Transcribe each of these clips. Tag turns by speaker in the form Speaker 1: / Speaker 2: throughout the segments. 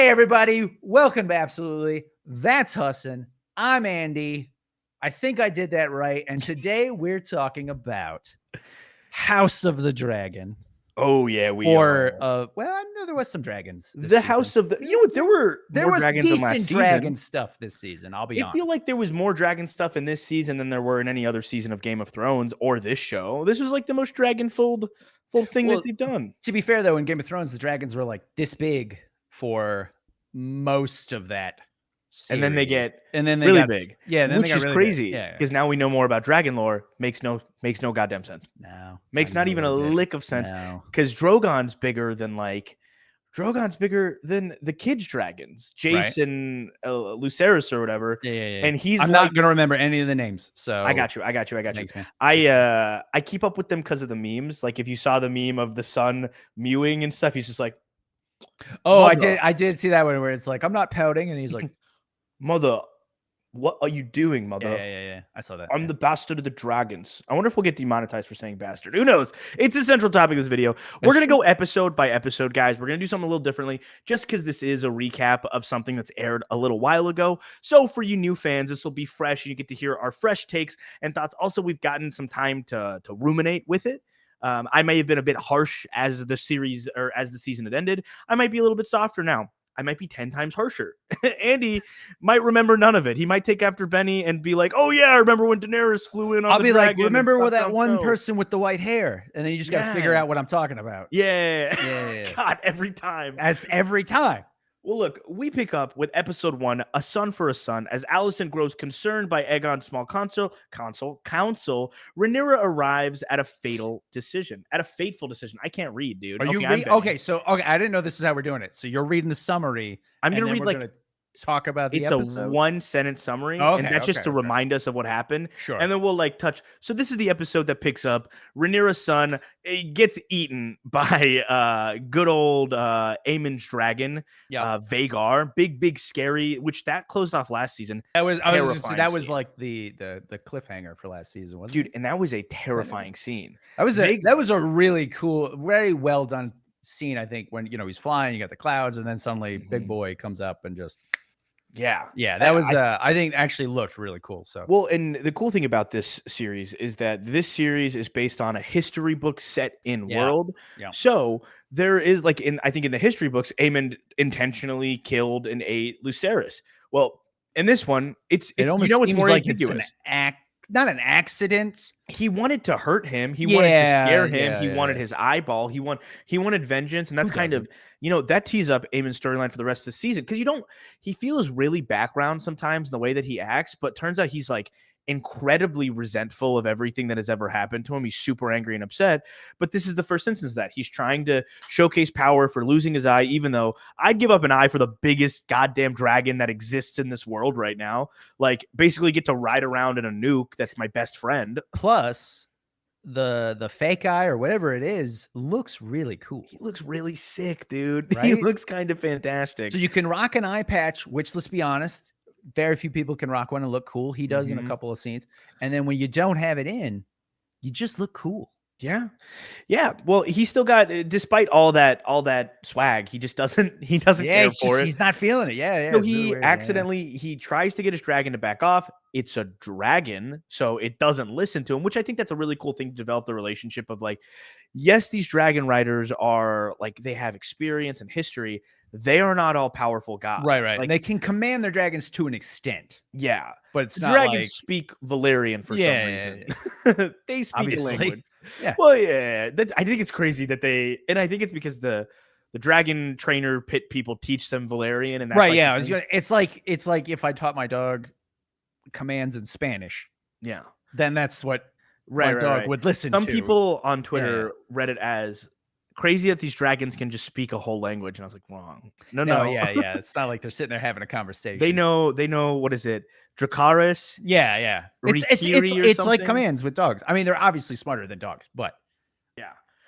Speaker 1: Hey, everybody. Welcome to Absolutely. That's Hassan. I'm Andy. I think I did that right. And today we're talking about House of the Dragon.
Speaker 2: Oh, yeah, we are.
Speaker 1: Well, I know there was some dragons.
Speaker 2: The House of the... You know what? There
Speaker 1: was
Speaker 2: dragons in last
Speaker 1: decent
Speaker 2: season.
Speaker 1: dragon stuff this season. I'll be honest.
Speaker 2: I feel like there was more dragon stuff in this season than there were in any other season of Game of Thrones or this show. This was like the most dragon-filled thing that they've done.
Speaker 1: To be fair, though, in Game of Thrones, the dragons were like this big for most of that series.
Speaker 2: And then they get
Speaker 1: really
Speaker 2: big.
Speaker 1: Yeah, then
Speaker 2: which
Speaker 1: they got
Speaker 2: is
Speaker 1: really
Speaker 2: crazy
Speaker 1: big.
Speaker 2: because now we know more about dragon lore. Makes no goddamn sense.
Speaker 1: No,
Speaker 2: Makes not even a lick of sense because Drogon's bigger than the kids' dragons, Jace and Lucerys or whatever.
Speaker 1: Yeah.
Speaker 2: And he's
Speaker 1: I'm not gonna remember any of the names. So
Speaker 2: I got you.
Speaker 1: Thanks, man.
Speaker 2: I keep up with them because of the memes. Like if you saw the meme of the son mewing and stuff, he's just like,
Speaker 1: oh, I did see that one where it's like, I'm not pouting, and he's like,
Speaker 2: mother, what are you doing, mother?
Speaker 1: Yeah. I saw that.
Speaker 2: I'm the bastard of the dragons. I wonder if we'll get demonetized for saying bastard. Who knows? It's the central topic of this video. We're going to go episode by episode, guys. We're going to do something a little differently just because this is a recap of something that's aired a little while ago. So for you new fans, this will be fresh and you get to hear our fresh takes and thoughts. Also, we've gotten some time to ruminate with it. I may have been a bit harsh as the series or as the season had ended. I might be a little bit softer now. I might be 10 times harsher. Andy might remember none of it. He might take after Benny and be like, oh, yeah, I remember when Daenerys flew in on
Speaker 1: I'll
Speaker 2: the
Speaker 1: be like,
Speaker 2: dragon
Speaker 1: remember with that one person with the white hair? And then you just got to figure out what I'm talking about.
Speaker 2: Yeah. God, every time.
Speaker 1: That's every time.
Speaker 2: Well, look, we pick up with episode 1, A Son for a Son, as Alicent grows concerned by Aegon's small council. Rhaenyra arrives at a fateful decision. I can't read, dude.
Speaker 1: Are you reading? Okay, I didn't know this is how we're doing it. So you're reading the summary.
Speaker 2: I'm going to read
Speaker 1: talk about the episode.
Speaker 2: It's a 1-sentence summary, and that's just to remind us of what happened.
Speaker 1: Sure.
Speaker 2: And then we'll touch. So this is the episode that picks up Rhaenyra's son gets eaten by good old Aemon's dragon, Vhagar. Big, scary, which that closed off last season.
Speaker 1: That was like the cliffhanger for last season, wasn't it?
Speaker 2: Dude, and that was a terrifying scene.
Speaker 1: That was a really cool, very well done scene, I think, when he's flying, you got the clouds, and then suddenly Big Boy comes up and just that was I think actually looked really cool. So
Speaker 2: well, and the cool thing about this series is that this series is based on a history book set in world. So there is I think in the history books, Aemon intentionally killed and ate Lucerys. Well, in this one, it almost seems more like it's an
Speaker 1: not an accident.
Speaker 2: He wanted to hurt him. He wanted to scare him. He wanted his eyeball. He wanted vengeance, and that's kind of that tees up Aemon's storyline for the rest of the season because he feels really background sometimes in the way that he acts, but turns out he's incredibly resentful of everything that has ever happened to him. He's super angry and upset, but this is the first instance that he's trying to showcase power for losing his eye, even though I'd give up an eye for the biggest goddamn dragon that exists in this world right now. Basically get to ride around in a nuke that's my best friend.
Speaker 1: Plus the fake eye or whatever it is looks really cool.
Speaker 2: He looks really sick, dude. Right? He looks kind of fantastic.
Speaker 1: So you can rock an eye patch, which, let's be honest, very few people can rock one and look cool. He does in a couple of scenes. And then when you don't have it in, you just look cool.
Speaker 2: Yeah. Well, he still got, despite all that swag, he just doesn't care for it.
Speaker 1: He's not feeling it. Yeah.
Speaker 2: So he accidentally, he tries to get his dragon to back off. It's a dragon, so it doesn't listen to him, which I think that's a really cool thing to develop the relationship of yes, these dragon riders are they have experience and history. They are not all powerful gods.
Speaker 1: Right. They can command their dragons to an extent.
Speaker 2: Yeah.
Speaker 1: But it's
Speaker 2: the dragons speak Valyrian for some reason.
Speaker 1: Yeah.
Speaker 2: They speak a language.
Speaker 1: Yeah.
Speaker 2: Well, yeah. I think it's crazy that and I think it's because the dragon trainer pit people teach them Valyrian, and that's
Speaker 1: it's like if I taught my dog commands in Spanish.
Speaker 2: Yeah.
Speaker 1: Then that's what my dog would listen to.
Speaker 2: Some people on Twitter read it as crazy that these dragons can just speak a whole language, and I was like, wrong. No.
Speaker 1: Yeah. It's not like they're sitting there having a conversation.
Speaker 2: They know. What is it? Dracarys.
Speaker 1: Yeah. It's like commands with dogs. I mean, they're obviously smarter than dogs, but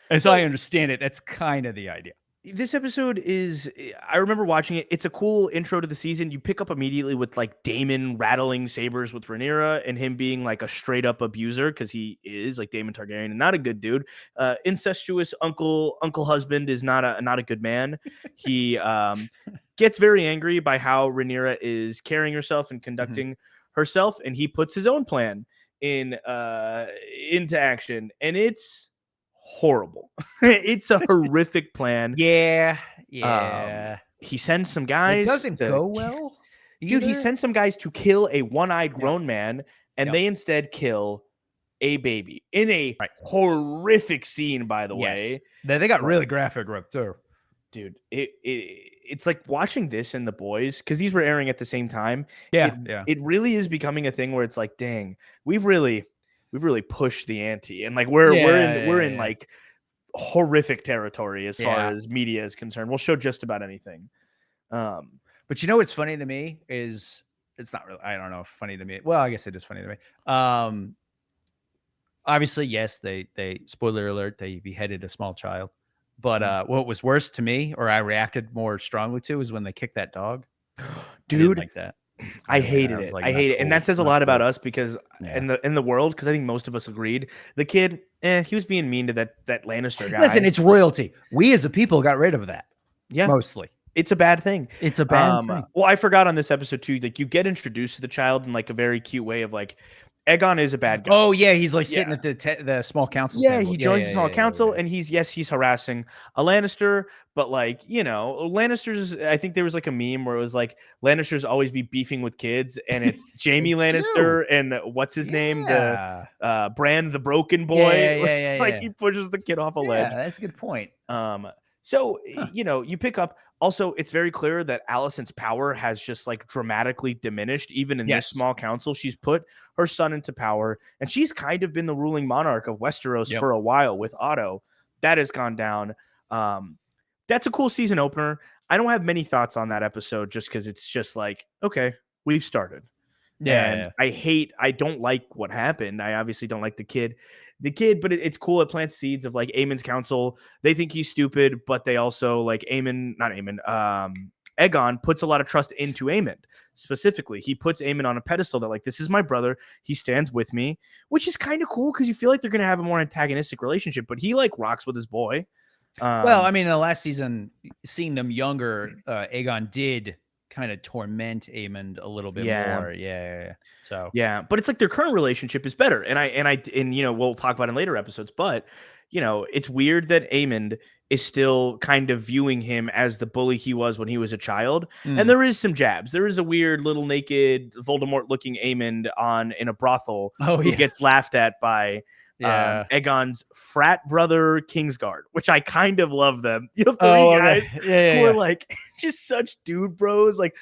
Speaker 1: as I understand it, that's kind of the idea.
Speaker 2: This episode is, I remember watching it. It's a cool intro to the season. You pick up immediately with Daemon rattling sabers with Rhaenyra and him being a straight up abuser because he is Damons Targaryen and not a good dude. Incestuous uncle husband is not a good man. He gets very angry by how Rhaenyra is carrying herself and conducting herself, and he puts his own plan into action, and it's horrible. It's a horrific plan.
Speaker 1: Yeah.
Speaker 2: He sends some
Speaker 1: It
Speaker 2: guys.
Speaker 1: doesn't go well.
Speaker 2: Dude, he
Speaker 1: either.
Speaker 2: sends some guys to kill a one-eyed grown man, and they instead kill a baby in a horrific scene, by the way.
Speaker 1: They got really graphic with too.
Speaker 2: Dude, it's like watching this and The Boys, because these were airing at the same time. It really is becoming a thing where it's like, dang, we've really pushed the ante, and like we're in like horrific territory as far as media is concerned. We'll show just about anything.
Speaker 1: But you know what's funny to me is it's not really, I don't know if funny to me. Well, I guess it is funny to me. Obviously, yes, they spoiler alert, they beheaded a small child. But what was worse to me, or I reacted more strongly to, is when they kicked that dog.
Speaker 2: Dude,
Speaker 1: like that.
Speaker 2: I hated it. I hate it. And that says a lot about us, because in the world, because I think most of us agreed, the kid, he was being mean to that Lannister guy.
Speaker 1: Listen, it's royalty. We as a people got rid of that. Yeah. Mostly.
Speaker 2: It's a bad thing.
Speaker 1: It's a bad thing.
Speaker 2: Well, I forgot on this episode too, like you get introduced to the child in like a very cute way of like, Aegon is a bad guy.
Speaker 1: Oh yeah, he's like sitting at the small council.
Speaker 2: Yeah, table. He joins the small council, and he's harassing a Lannister, but like, you know, Lannisters. I think there was like a meme where it was like Lannisters always be beefing with kids, and it's Jaime Lannister and what's his name, the Bran the Broken Boy. Like he pushes the kid off a ledge.
Speaker 1: Yeah, that's a good point.
Speaker 2: So, you know, you pick up. Also, it's very clear that Alicent's power has just like dramatically diminished. Even in this small council, she's put her son into power, and she's kind of been the ruling monarch of Westeros for a while with Otto. That has gone down. That's a cool season opener. I don't have many thoughts on that episode just because it's just like, okay, we've started. I don't like what happened. I obviously don't like the kid, but it's cool. It plants seeds of like Aemon's council. They think he's stupid, but they also like Aegon puts a lot of trust into Aemon. Specifically, he puts Aemon on a pedestal that like, this is my brother. He stands with me, which is kind of cool because you feel like they're going to have a more antagonistic relationship, but he like rocks with his boy.
Speaker 1: Well, I mean, in the last season, seeing them younger, Aegon did kind of torment Aemon a little bit more. So
Speaker 2: but it's like their current relationship is better, and you know, we'll talk about it in later episodes, but you know, it's weird that Aemon is still kind of viewing him as the bully he was when he was a child. And there is some jabs. There is a weird little naked Voldemort looking Aemon in a brothel who gets laughed at by Aegon's frat brother Kingsguard, which I kind of love them. You know, three guys who are like just such dude bros, like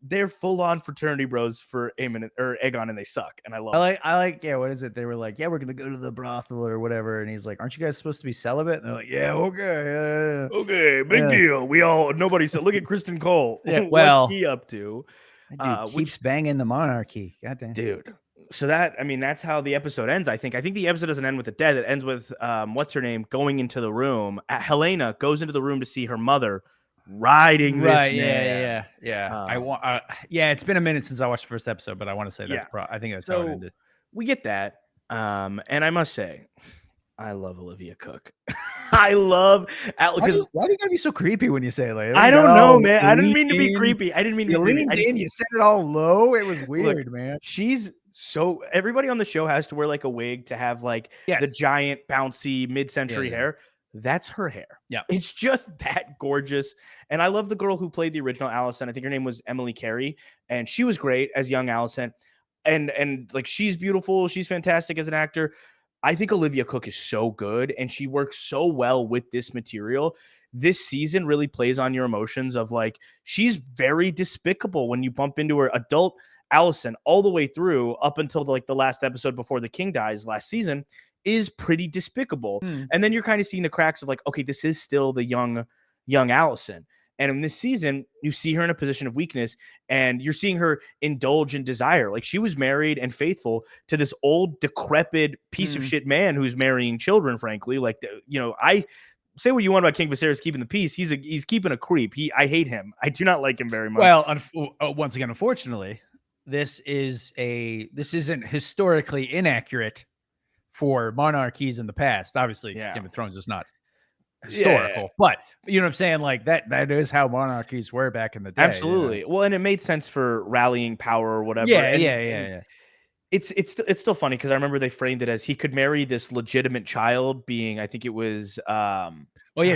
Speaker 2: they're full on fraternity bros for Aemon or Aegon, and they suck. And I love.
Speaker 1: I like. What is it? They were like, we're gonna go to the brothel or whatever, and he's like, aren't you guys supposed to be celibate? And they're like,
Speaker 2: okay, big deal. Nobody said. Look at Kristen Cole. What's he up to?
Speaker 1: Dude keeps banging the monarchy. Goddamn,
Speaker 2: dude. So that's how the episode ends. I think the episode doesn't end with the dead. It ends with what's her name going into the room. Helena goes into the room to see her mother riding this man.
Speaker 1: I want. It's been a minute since I watched the first episode, but I want to say that's. I think that's how it ended.
Speaker 2: We get that, and I must say, I love Olivia Cook. I love because
Speaker 1: why do you gotta be so creepy when you say it? Like,
Speaker 2: I don't know, man. I didn't mean to be creepy. I didn't mean to be creepy.
Speaker 1: You said it all low. It was weird, man.
Speaker 2: She's. So everybody on the show has to wear like a wig to have like the giant bouncy mid-century hair. That's her hair.
Speaker 1: Yeah.
Speaker 2: It's just that gorgeous. And I love the girl who played the original Alicent. I think her name was Emily Carey, and she was great as young Alicent. And like, she's beautiful. She's fantastic as an actor. I think Olivia Cook is so good, and she works so well with this material. This season really plays on your emotions of like, she's very despicable when you bump into her adult Alicent all the way through up until the last episode before the king dies last season is pretty despicable. And then you're kind of seeing the cracks of like, okay, this is still the young Alicent. And in this season, you see her in a position of weakness, and you're seeing her indulge in desire. Like, she was married and faithful to this old, decrepit piece of shit man who's marrying children, frankly. Like, you know, I say what you want about King Viserys keeping the peace. He's keeping a creep. I hate him. I do not like him very much.
Speaker 1: Well, once again, unfortunately, this isn't historically inaccurate for monarchies in the past. Obviously, Game of Thrones is not historical, but you know what I'm saying? Like that is how monarchies were back in the day.
Speaker 2: Absolutely. Well, and it made sense for rallying power or whatever.
Speaker 1: Yeah,
Speaker 2: and,
Speaker 1: yeah.
Speaker 2: It's still funny because I remember they framed it as he could marry this legitimate child, being I think it was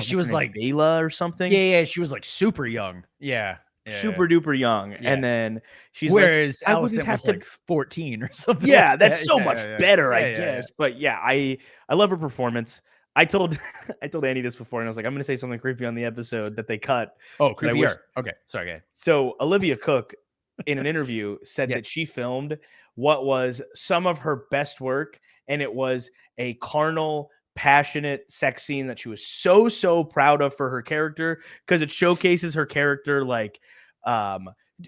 Speaker 1: She was like
Speaker 2: Bela or something.
Speaker 1: Yeah, she was like super young. Yeah.
Speaker 2: Super duper young. And then she's
Speaker 1: whereas
Speaker 2: like, I wouldn't
Speaker 1: Alicent
Speaker 2: have
Speaker 1: was
Speaker 2: to
Speaker 1: like 14 or something.
Speaker 2: Yeah,
Speaker 1: like
Speaker 2: that's
Speaker 1: that.
Speaker 2: so much better, I
Speaker 1: Yeah.
Speaker 2: guess. But yeah, I love her performance. I told Andy this before, and I was like, I'm gonna say something creepy on the episode that they cut.
Speaker 1: Oh, creepier. Okay, sorry, guys.
Speaker 2: So Olivia Cook, in an interview, said that she filmed what was some of her best work, and it was a carnal, passionate sex scene that she was so proud of for her character, because it showcases her character like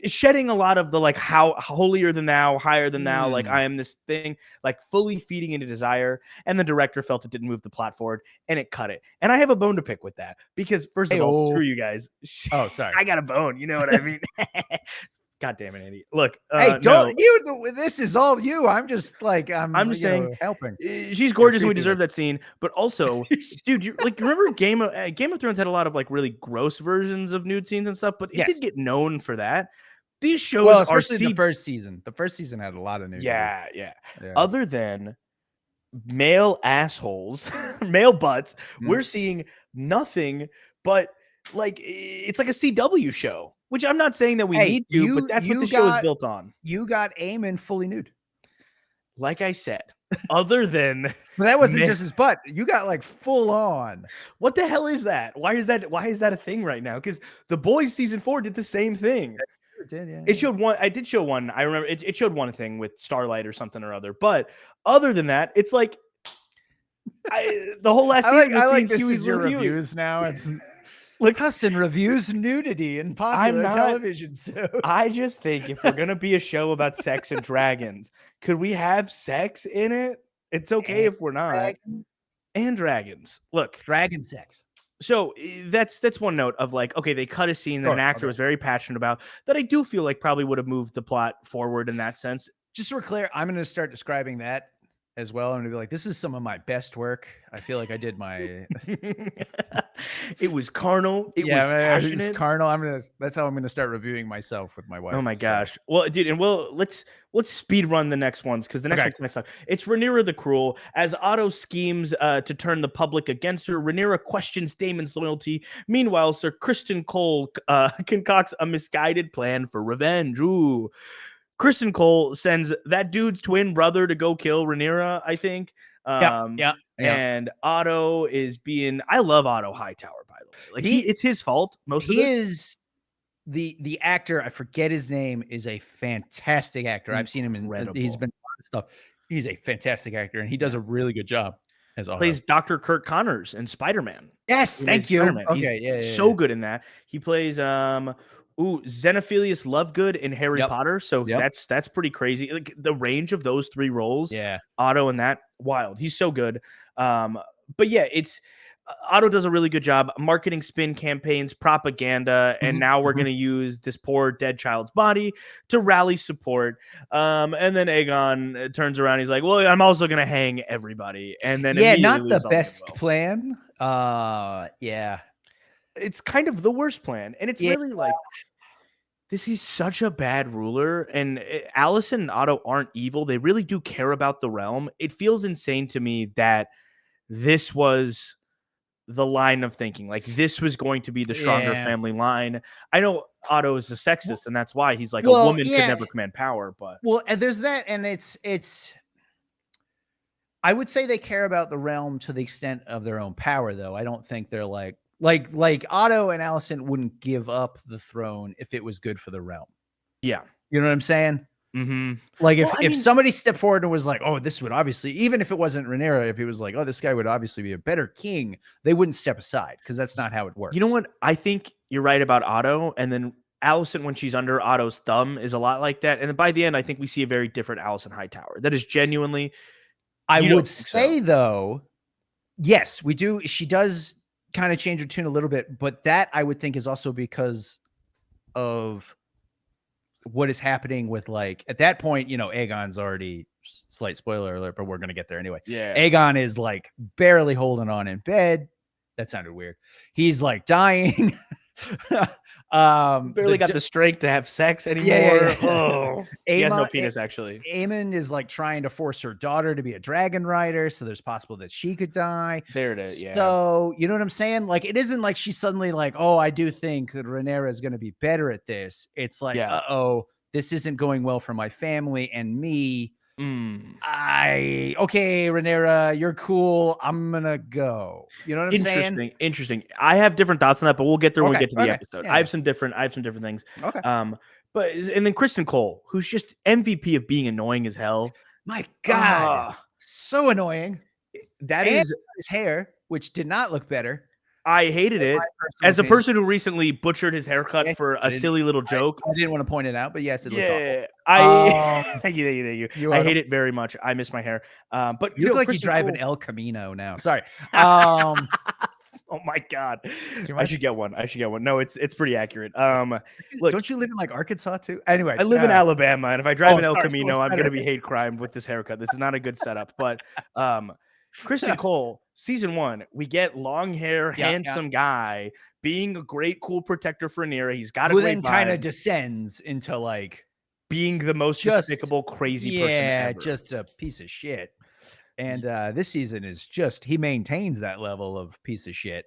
Speaker 2: shedding a lot of the like how holier than thou, higher than thou, like I am this thing, like fully feeding into desire. And the director felt it didn't move the plot forward, and it cut it. And I have a bone to pick with that, because first of all, screw you guys.
Speaker 1: Oh, sorry.
Speaker 2: I got a bone. You know what I mean? God damn it, Andy. Look,
Speaker 1: hey, don't this is all you. I'm just like, I'm just saying, helping.
Speaker 2: She's gorgeous and we deserve that scene. But also, dude, you like remember Game of Thrones had a lot of like really gross versions of nude scenes and stuff, but it did get known for that. These shows
Speaker 1: especially the first season. The first season had a lot of nudity.
Speaker 2: Yeah. Other than male assholes, male butts, we're seeing nothing but like it's like a CW show, which I'm not saying that we need to, but that's what the show is built on.
Speaker 1: You got Aemon fully nude.
Speaker 2: Like I said, other than
Speaker 1: but that wasn't just his butt. You got like full on.
Speaker 2: What the hell is that? Why is that a thing right now? Because The Boys season 4 did the same thing.
Speaker 1: It did, yeah.
Speaker 2: It showed one. I did show one. I remember it showed one thing with Starlight or something or other. But other than that, it's like the whole last season.
Speaker 1: I like this is your reviews now. It's like Hassan reviews nudity in popular television shows.
Speaker 2: I just think if we're gonna be a show about sex and dragons, could we have sex in it? It's okay if we're not. And dragons. Look,
Speaker 1: dragon sex.
Speaker 2: So that's one note of like, okay, they cut a scene that an actor was very passionate about that I do feel like probably would have moved the plot forward in that sense.
Speaker 1: Just so we're clear, I'm going to start describing that as well. I'm going to be like, this is some of my best work. I feel like I did my...
Speaker 2: It was carnal. It was passionate.
Speaker 1: It was carnal. That's how I'm going to start reviewing myself with my wife.
Speaker 2: Oh my gosh. Well, dude, and let's speed run the next ones, because the next one's gonna suck. It's Rhaenyra the Cruel. As Otto schemes to turn the public against her, Rhaenyra questions Damon's loyalty. Meanwhile, Sir Criston Cole concocts a misguided plan for revenge. Ooh. Criston Cole sends that dude's twin brother to go kill Rhaenyra, I think.
Speaker 1: Yeah.
Speaker 2: And Otto is being... I love Otto Hightower, by the way. Like it's his fault most of this.
Speaker 1: He is the actor, I forget his name, is a fantastic actor. I've seen him in he's been a lot of stuff. He's a fantastic actor, and he does a really good job as Otto.
Speaker 2: Plays Dr. Kurt Connors in Spider-Man.
Speaker 1: Yes, thank you.
Speaker 2: Okay, so good in that. He plays Xenophilius Lovegood in Harry Potter. So that's pretty crazy. Like the range of those three roles.
Speaker 1: Yeah.
Speaker 2: Otto in that, wild. He's so good. But yeah, it's Otto does a really good job marketing spin campaigns, propaganda, and now we're going to use this poor dead child's body to rally support. And then Aegon turns around. He's like, well, I'm also going to hang everybody. And then
Speaker 1: not the best plan. Yeah.
Speaker 2: It's kind of the worst plan. And it's really like, this is such a bad ruler. And Alicent and Otto aren't evil. They really do care about the realm. It feels insane to me that this was the line of thinking. Like this was going to be the stronger family line. I know Otto is a sexist, and that's why he's like a woman could never command power. But
Speaker 1: and there's that, and it's. I would say they care about the realm to the extent of their own power, though. I don't think they're like Otto and Alicent wouldn't give up the throne if it was good for the realm.
Speaker 2: Yeah,
Speaker 1: you know what I'm saying. Like if somebody stepped forward and was like, oh, this would obviously, even if it wasn't Rhaenyra, if he was like, oh, this guy would obviously be a better king, they wouldn't step aside, because that's not how it works.
Speaker 2: You know what? I think you're right about Otto, and then Alicent, when she's under Otto's thumb, is a lot like that. And then by the end, I think we see a very different Alicent Hightower. That is genuinely.
Speaker 1: I would say though, yes, we do. She does kind of change her tune a little bit, but that I would think is also because of what is happening with, like, at that point, you know, Aegon's already, slight spoiler alert, but we're going to get there anyway.
Speaker 2: Yeah.
Speaker 1: Aegon is like barely holding on in bed. That sounded weird. He's like dying.
Speaker 2: Barely got the strength to have sex anymore. Oh, he has no penis, actually.
Speaker 1: Aemon is like trying to force her daughter to be a dragon rider, so there's possible that she could die.
Speaker 2: There it is. Yeah.
Speaker 1: So you know what I'm saying? Like, it isn't like she's suddenly like, oh, I do think that Rhaenyra is going to be better at this. It's like, uh-oh, this isn't going well for my family and me. Okay, Rhaenyra, you're cool. I'm gonna go. You know what I'm saying?
Speaker 2: Interesting. I have different thoughts on that, but we'll get there when we get to the episode.
Speaker 1: Yeah.
Speaker 2: I have some different things.
Speaker 1: Okay.
Speaker 2: But and then Kristen Cole, who's just MVP of being annoying as hell.
Speaker 1: My God, so annoying.
Speaker 2: That is
Speaker 1: his hair, which did not look better.
Speaker 2: I hated it. As a person who recently butchered his haircut for a silly little joke.
Speaker 1: I didn't want to point it out, but yes, it looks awful.
Speaker 2: Thank you. I hate it very much. I miss my hair. But
Speaker 1: you look like you drive an El Camino now. Sorry.
Speaker 2: Oh my God. I should get one. No, it's pretty accurate.
Speaker 1: Look, don't you live in like Arkansas too? Anyway,
Speaker 2: I live in Alabama, and if I drive an El Camino, I'm going to be hate crime with this haircut. This is not a good setup, but Kristen Cole, season 1, we get long hair, handsome guy being a great, cool protector for Rhaenyra. He's got a great vibe.
Speaker 1: Kind of descends into like
Speaker 2: being the most despicable, crazy person ever.
Speaker 1: Just a piece of shit. And this season is just, he maintains that level of piece of shit.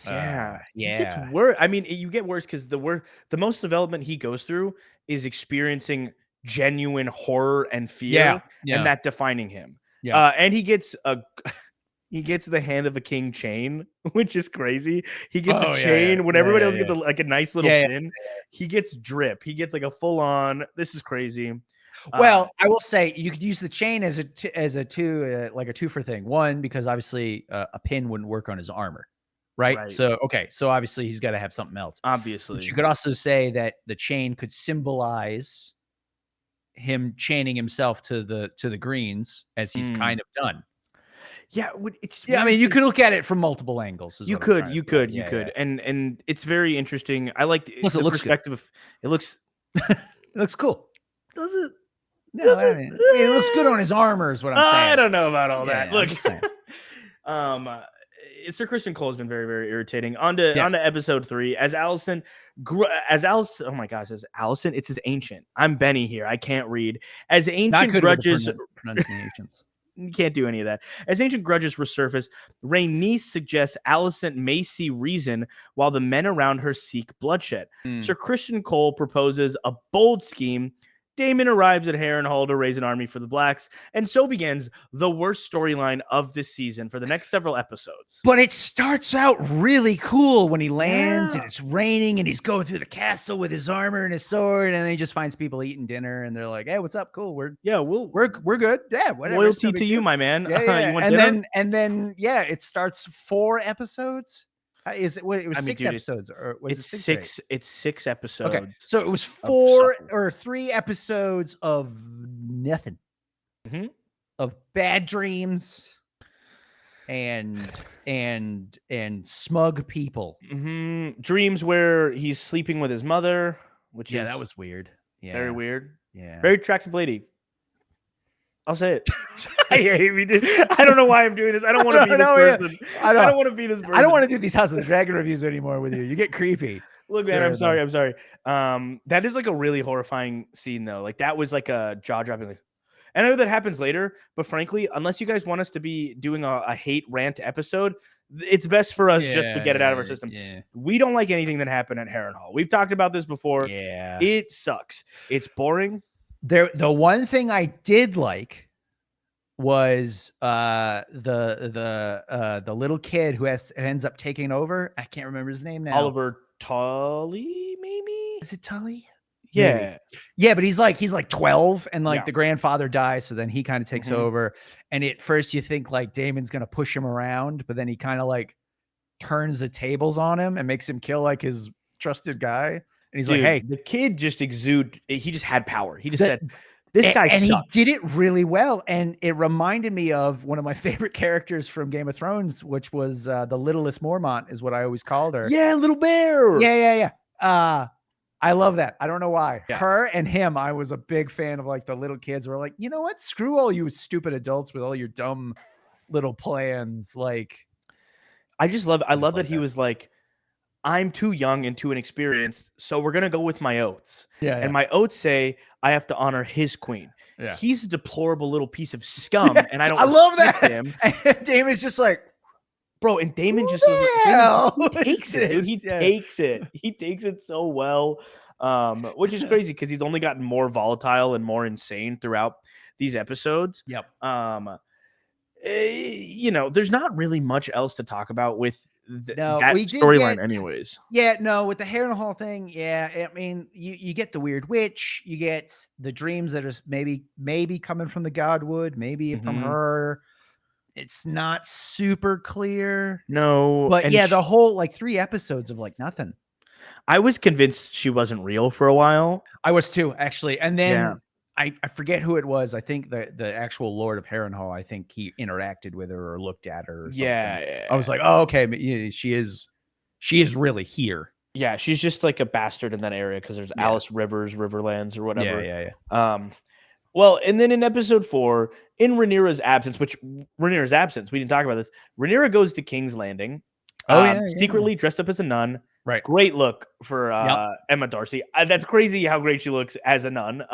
Speaker 2: It gets worse. I mean, you get worse because the most development he goes through is experiencing genuine horror and fear, and that defining him. And he gets the hand of a king chain, which is crazy. He gets a chain when everybody else gets a nice little pin. He gets drip. He gets like a full on. This is crazy.
Speaker 1: Well, I will say you could use the chain as a two-for thing. One, because obviously a pin wouldn't work on his armor, right? So obviously he's got to have something else.
Speaker 2: Obviously,
Speaker 1: but you could also say that the chain could symbolize him chaining himself to the greens as he's kind of done. I mean, you could look at it from multiple angles.
Speaker 2: You could, and it's very interesting. I like the perspective. It looks
Speaker 1: cool.
Speaker 2: Does it?
Speaker 1: No, it looks good on his armor, is what I'm saying.
Speaker 2: I don't know about all that. Look,
Speaker 1: Sir
Speaker 2: Kristen Cole has been very, very irritating. On to episode 3, as Allison. Oh my gosh, as Allison, it says ancient. I'm Benny here. I can't read. As ancient grudges
Speaker 1: pronunciations.
Speaker 2: You can't do any of that. As ancient grudges resurface, Rhaenys suggests Alicent may see reason while the men around her seek bloodshed. Sir Kristen Cole proposes a bold scheme. Daemon arrives at Harron Hall to raise an army for the Blacks, and so begins the worst storyline of this season for the next several episodes.
Speaker 1: But it starts out really cool when he lands and it's raining and he's going through the castle with his armor and his sword, and then he just finds people eating dinner and they're like, "Hey, what's up? Cool, we're good. Yeah, whatever.
Speaker 2: Loyalty to you, my man.
Speaker 1: You want and then it starts 4 episodes. It was 6 episodes, or was it 6?
Speaker 2: It's 6 episodes.
Speaker 1: Okay, so it was 4 or 3 episodes of nothing, of bad dreams and smug people.
Speaker 2: Dreams where he's sleeping with his mother, which is
Speaker 1: that was weird. Yeah,
Speaker 2: very weird.
Speaker 1: Yeah,
Speaker 2: very attractive lady. I'll say it. I don't know why I'm doing this. I don't want to be this person. I don't want to be this person.
Speaker 1: I don't want to do these House of the Dragon reviews anymore with you. You get creepy.
Speaker 2: Look, man, I'm sorry. That is like a really horrifying scene, though. Like, that was like a jaw-dropping. Like, and I know that happens later, but frankly, unless you guys want us to be doing a hate rant episode, it's best for us just to get it out of our system. We don't like anything that happened at Harron Hall. We've talked about this before. It sucks. It's boring.
Speaker 1: The one thing I did like was the little kid who ends up taking over. I can't remember his name now.
Speaker 2: Oliver Tully, maybe?
Speaker 1: Is it Tully?
Speaker 2: Yeah.
Speaker 1: Yeah, but he's like 12 and like the grandfather dies, so then he kind of takes over. And at first you think like Daemon's gonna push him around, but then he kind of like turns the tables on him and makes him kill like his trusted guy. And he's like, hey,
Speaker 2: the kid just he just had power. He just said, this guy sucks.
Speaker 1: And he did it really well. And it reminded me of one of my favorite characters from Game of Thrones, which was the littlest Mormont, is what I always called her.
Speaker 2: Yeah, little bear.
Speaker 1: Yeah. I love that. I don't know why. Her and him, I was a big fan of, like, the little kids who were like, you know what? Screw all you stupid adults with all your dumb little plans. Like,
Speaker 2: I love that
Speaker 1: like
Speaker 2: he
Speaker 1: that.
Speaker 2: was like, I'm too young and too inexperienced, so we're gonna go with my oaths.
Speaker 1: Yeah,
Speaker 2: And my oaths say I have to honor his queen.
Speaker 1: yeah.
Speaker 2: He's a deplorable little piece of scum, and I don't
Speaker 1: I love
Speaker 2: respect
Speaker 1: that.
Speaker 2: him.
Speaker 1: And Damon's just like,
Speaker 2: Bro, and Damon
Speaker 1: who
Speaker 2: just was
Speaker 1: the
Speaker 2: Damon
Speaker 1: hell
Speaker 2: he
Speaker 1: is
Speaker 2: takes it, dude. He
Speaker 1: this? Yeah.
Speaker 2: takes it. He takes it so well. Which is crazy because he's only gotten more volatile and more insane throughout these episodes.
Speaker 1: Yep.
Speaker 2: There's not really much else to talk about with
Speaker 1: No,
Speaker 2: that
Speaker 1: we did
Speaker 2: storyline,
Speaker 1: get
Speaker 2: anyways.
Speaker 1: Yeah, no, with the Harron Hall thing, yeah. I mean, you get the weird witch, you get the dreams that are maybe coming from the Godwood, maybe from
Speaker 2: Mhm.
Speaker 1: her. It's not super clear.
Speaker 2: No,
Speaker 1: But
Speaker 2: and
Speaker 1: yeah, the whole like 3 episodes of like nothing.
Speaker 2: I was convinced she wasn't real for a while.
Speaker 1: I was too, actually. And
Speaker 2: Yeah.
Speaker 1: then I forget who it was. I think the actual Lord of Harron Hall, I think he interacted with her or looked at her or something.
Speaker 2: Yeah.
Speaker 1: I was like, oh, okay, but she is really here.
Speaker 2: Yeah, she's just like a bastard in that area because there's
Speaker 1: Yeah.
Speaker 2: Alice Rivers, Riverlands, or whatever.
Speaker 1: Yeah.
Speaker 2: Well, and then in episode 4, in Rhaenyra's absence, we didn't talk about this. Rhaenyra goes to King's Landing.
Speaker 1: Oh, yeah.
Speaker 2: Secretly dressed up as a nun.
Speaker 1: Right.
Speaker 2: Great look for
Speaker 1: Yep.
Speaker 2: Emma Darcy. That's crazy how great she looks as a nun.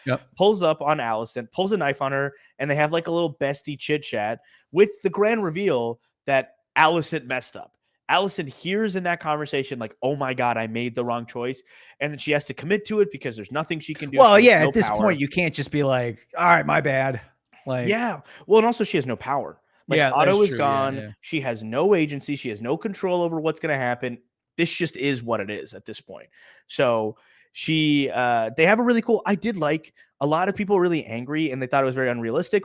Speaker 1: Yep.
Speaker 2: Pulls up on Alicent, pulls a knife on her, and they have like a little bestie chit chat with the grand reveal that Alicent messed up. Alicent hears in that conversation like, "Oh my god, I made the wrong choice," and then she has to commit to it because there's nothing she can do.
Speaker 1: Well,
Speaker 2: She has
Speaker 1: yeah,
Speaker 2: no
Speaker 1: at this
Speaker 2: power.
Speaker 1: point, you can't just be like, "All right, my bad." Like,
Speaker 2: Yeah. Well, and also she has no power. Like,
Speaker 1: yeah,
Speaker 2: Otto
Speaker 1: that's
Speaker 2: is
Speaker 1: true.
Speaker 2: gone.
Speaker 1: Yeah.
Speaker 2: She has no agency. She has no control over what's going to happen. This just is what it is at this point. So they have a really cool. I did like a lot of people really angry and they thought it was very unrealistic.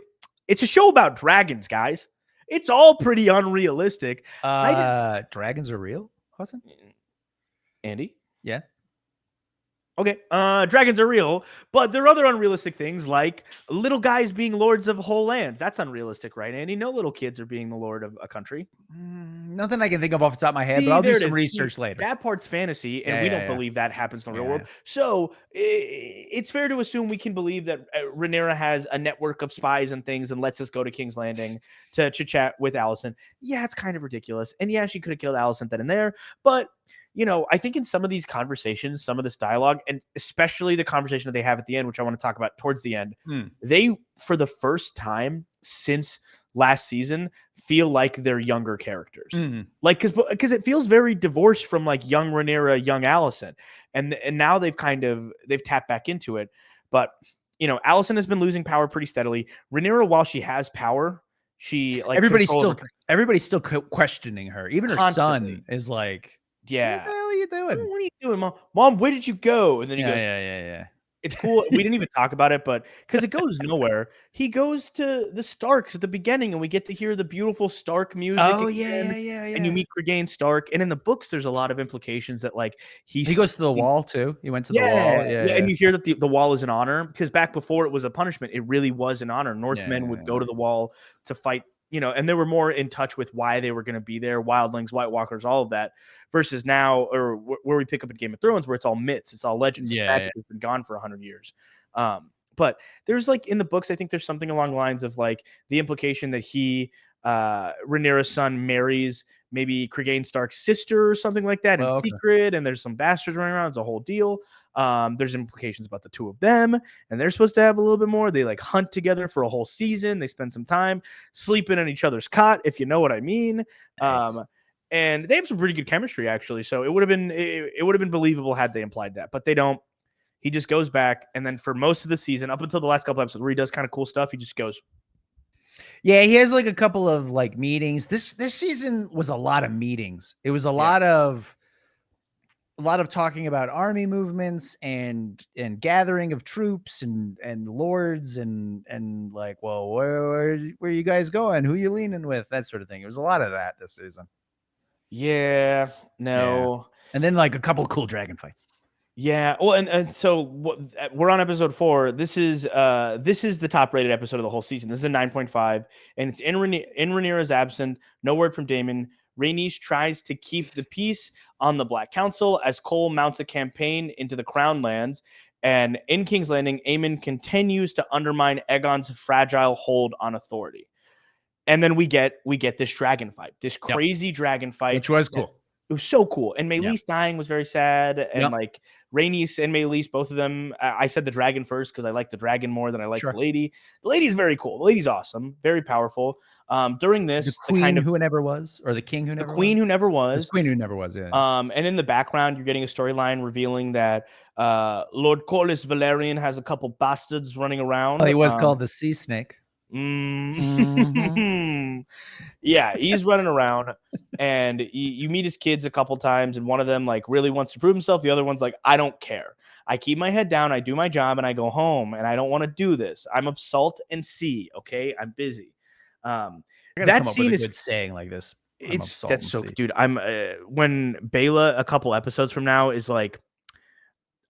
Speaker 2: It's a show about dragons, guys. It's all pretty unrealistic.
Speaker 1: Dragons are real, Hassan?
Speaker 2: Andy?
Speaker 1: Yeah.
Speaker 2: Okay, dragons are real, but there are other unrealistic things like little guys being lords of whole lands. That's unrealistic, right, Andy? No little kids are being the lord of a country.
Speaker 1: Nothing I can think of off the top of my head, but I'll do some research later.
Speaker 2: That part's fantasy, and we don't believe that happens in the real world. So it's fair to assume we can believe that Rhaenyra has a network of spies and things and lets us go to King's Landing to chit-chat with Alicent. Yeah, it's kind of ridiculous. And yeah, she could have killed Alicent then and there, but I think in some of these conversations, some of this dialogue, and especially the conversation that they have at the end, which I want to talk about towards the end, they, for the first time since last season, feel like they're younger characters. Like, because it feels very divorced from like young Rhaenyra, young Alicent. And now they've tapped back into it. But, Alicent has been losing power pretty steadily. Rhaenyra, while she has power, she like
Speaker 1: everybody's still questioning her. Even her son is like,
Speaker 2: yeah.
Speaker 1: What the hell are you doing?
Speaker 2: What are you doing, Mom? Mom, where did you go? And then he goes,
Speaker 1: Yeah.
Speaker 2: It's cool. We didn't even talk about it, but because it goes nowhere, he goes to the Starks at the beginning, and we get to hear the beautiful Stark music.
Speaker 1: Oh,
Speaker 2: again,
Speaker 1: yeah.
Speaker 2: And you meet Clegane Stark. And in the books, there's a lot of implications that like he
Speaker 1: goes to the wall too. He went to the wall. Yeah.
Speaker 2: And you hear that the wall is an honor because back before it was a punishment, it really was an honor. Northmen would go to the wall to fight. And they were more in touch with why they were going to be there, wildlings, White Walkers, all of that, versus now, or where we pick up in Game of Thrones, where it's all myths, it's all legends. Magic has been gone for 100 years. But there's like in the books, I think there's something along the lines of like the implication that Rhaenyra's son marries maybe Clegane Stark's sister or something like that in secret, and there's some bastards running around. It's a whole deal. There's implications about the two of them, and they're supposed to have a little bit more. They like hunt together for a whole season. They spend some time sleeping in each other's cot, if you know what I mean. Nice. And they have some pretty good chemistry, actually. So it would have been believable had they implied that, but they don't. He just goes back, and then for most of the season, up until the last couple episodes where he does kind of cool stuff, he just goes.
Speaker 1: Yeah, he has like a couple of like meetings. This season was a lot of meetings. It was a lot of talking about army movements and gathering of troops and lords and like, well, where are you guys going? Who are you leaning with? That sort of thing. It was a lot of that this season.
Speaker 2: Yeah, no.
Speaker 1: Yeah. And then like a couple of cool dragon fights.
Speaker 2: Yeah, well, and so we're on episode 4. This is the top rated episode of the whole season. This is a 9.5, and it's in Rhaenyra's absence. No word from Daemon. Rhaenys tries to keep the peace on the Black Council as Cole mounts a campaign into the Crown Lands, and in King's Landing, Aemon continues to undermine Aegon's fragile hold on authority. And then we get this dragon fight, this crazy dragon fight,
Speaker 1: which was cool.
Speaker 2: It was so cool. And Meleys dying was very sad. And like Rhaenys and Meleys, both of them, I said the dragon first because I like the dragon more than I like the lady. The lady's very cool. The lady's awesome, very powerful. During this,
Speaker 1: the queen who never was, or the king who never was?
Speaker 2: The queen who never was.
Speaker 1: The queen who never was, yeah.
Speaker 2: And in the background, you're getting a storyline revealing that Lord Corlys Valerian has a couple bastards running around.
Speaker 1: Oh, he was called the Sea Snake.
Speaker 2: Yeah, he's running around, and you meet his kids a couple times, and one of them like really wants to prove himself. The other one's like, I don't care. I keep my head down, I do my job, and I go home, and I don't want to do this. I'm of salt and sea. Okay, I'm busy.
Speaker 1: That scene is good saying like this.
Speaker 2: That's so, dude. I'm when Bela a couple episodes from now is like,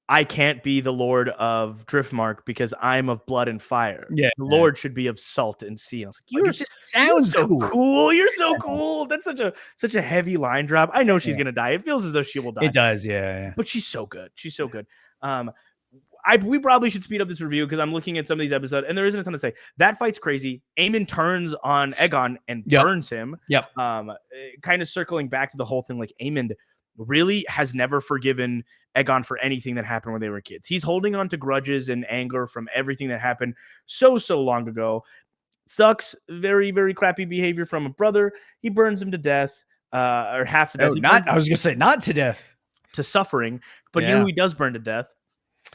Speaker 2: I can't be the Lord of Driftmark because I'm of blood and fire.
Speaker 1: Yeah,
Speaker 2: the Lord should be of salt and sea. And I was like,
Speaker 1: you just sounds
Speaker 2: so cool. You're so cool. That's such a heavy line drop. I know she's gonna die. It feels as though she will die.
Speaker 1: It does, yeah.
Speaker 2: But she's so good. She's so good. We probably should speed up this review because I'm looking at some of these episodes and there isn't a ton to say. That fight's crazy. Aemon turns on Aegon and burns him. Kind of circling back to the whole thing, like Aemon really has never forgiven Aegon for anything that happened when they were kids. He's holding on to grudges and anger from everything that happened so long ago. Sucks. Very, very crappy behavior from a brother. He burns him to death, or half to death.
Speaker 1: I was gonna say not to death,
Speaker 2: to suffering. But you know who he does burn to death?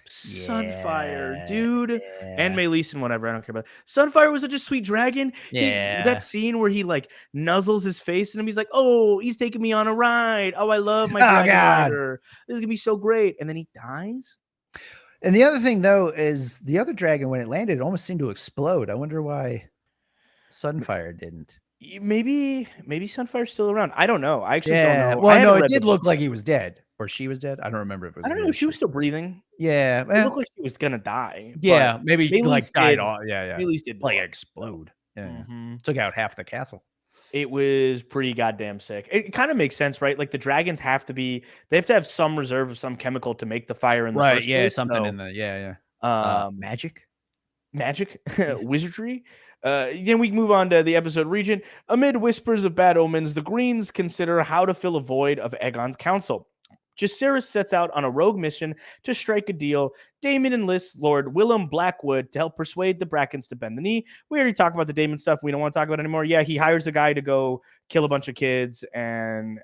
Speaker 2: Sunfire, dude. And Meleys and whatever. I don't care about. Sunfire was such a sweet dragon. That scene where he like nuzzles his face and him, he's like, oh, he's taking me on a ride. Oh, I love my dragon rider. This is gonna be so great. And then he dies.
Speaker 1: And the other thing though is the other dragon, when it landed, it almost seemed to explode. I wonder why Sunfire didn't.
Speaker 2: Maybe Sunfire's still around. I don't know. I actually don't know.
Speaker 1: Well, no, it did look like he was dead. Or she was dead. I don't remember if it was.
Speaker 2: I don't know. She was still breathing.
Speaker 1: Yeah,
Speaker 2: it looked like she was gonna die.
Speaker 1: Yeah, maybe like died off. Yeah.
Speaker 2: Meleys did
Speaker 1: like explode. Yeah, took out half the castle.
Speaker 2: It was pretty goddamn sick. It kind of makes sense, right? Like the dragons have to have some reserve of some chemical to make the fire in the first place.
Speaker 1: Something in the magic,
Speaker 2: wizardry. Then we move on to the episode Regent. Amid whispers of bad omens, the Greens consider how to fill a void of Aegon's council. Jacaerys sets out on a rogue mission to strike a deal. Daemon enlists Lord Willem Blackwood to help persuade the Brackens to bend the knee. We already talked about the Daemon stuff. We don't want to talk about it anymore. Yeah, he hires a guy to go kill a bunch of kids, and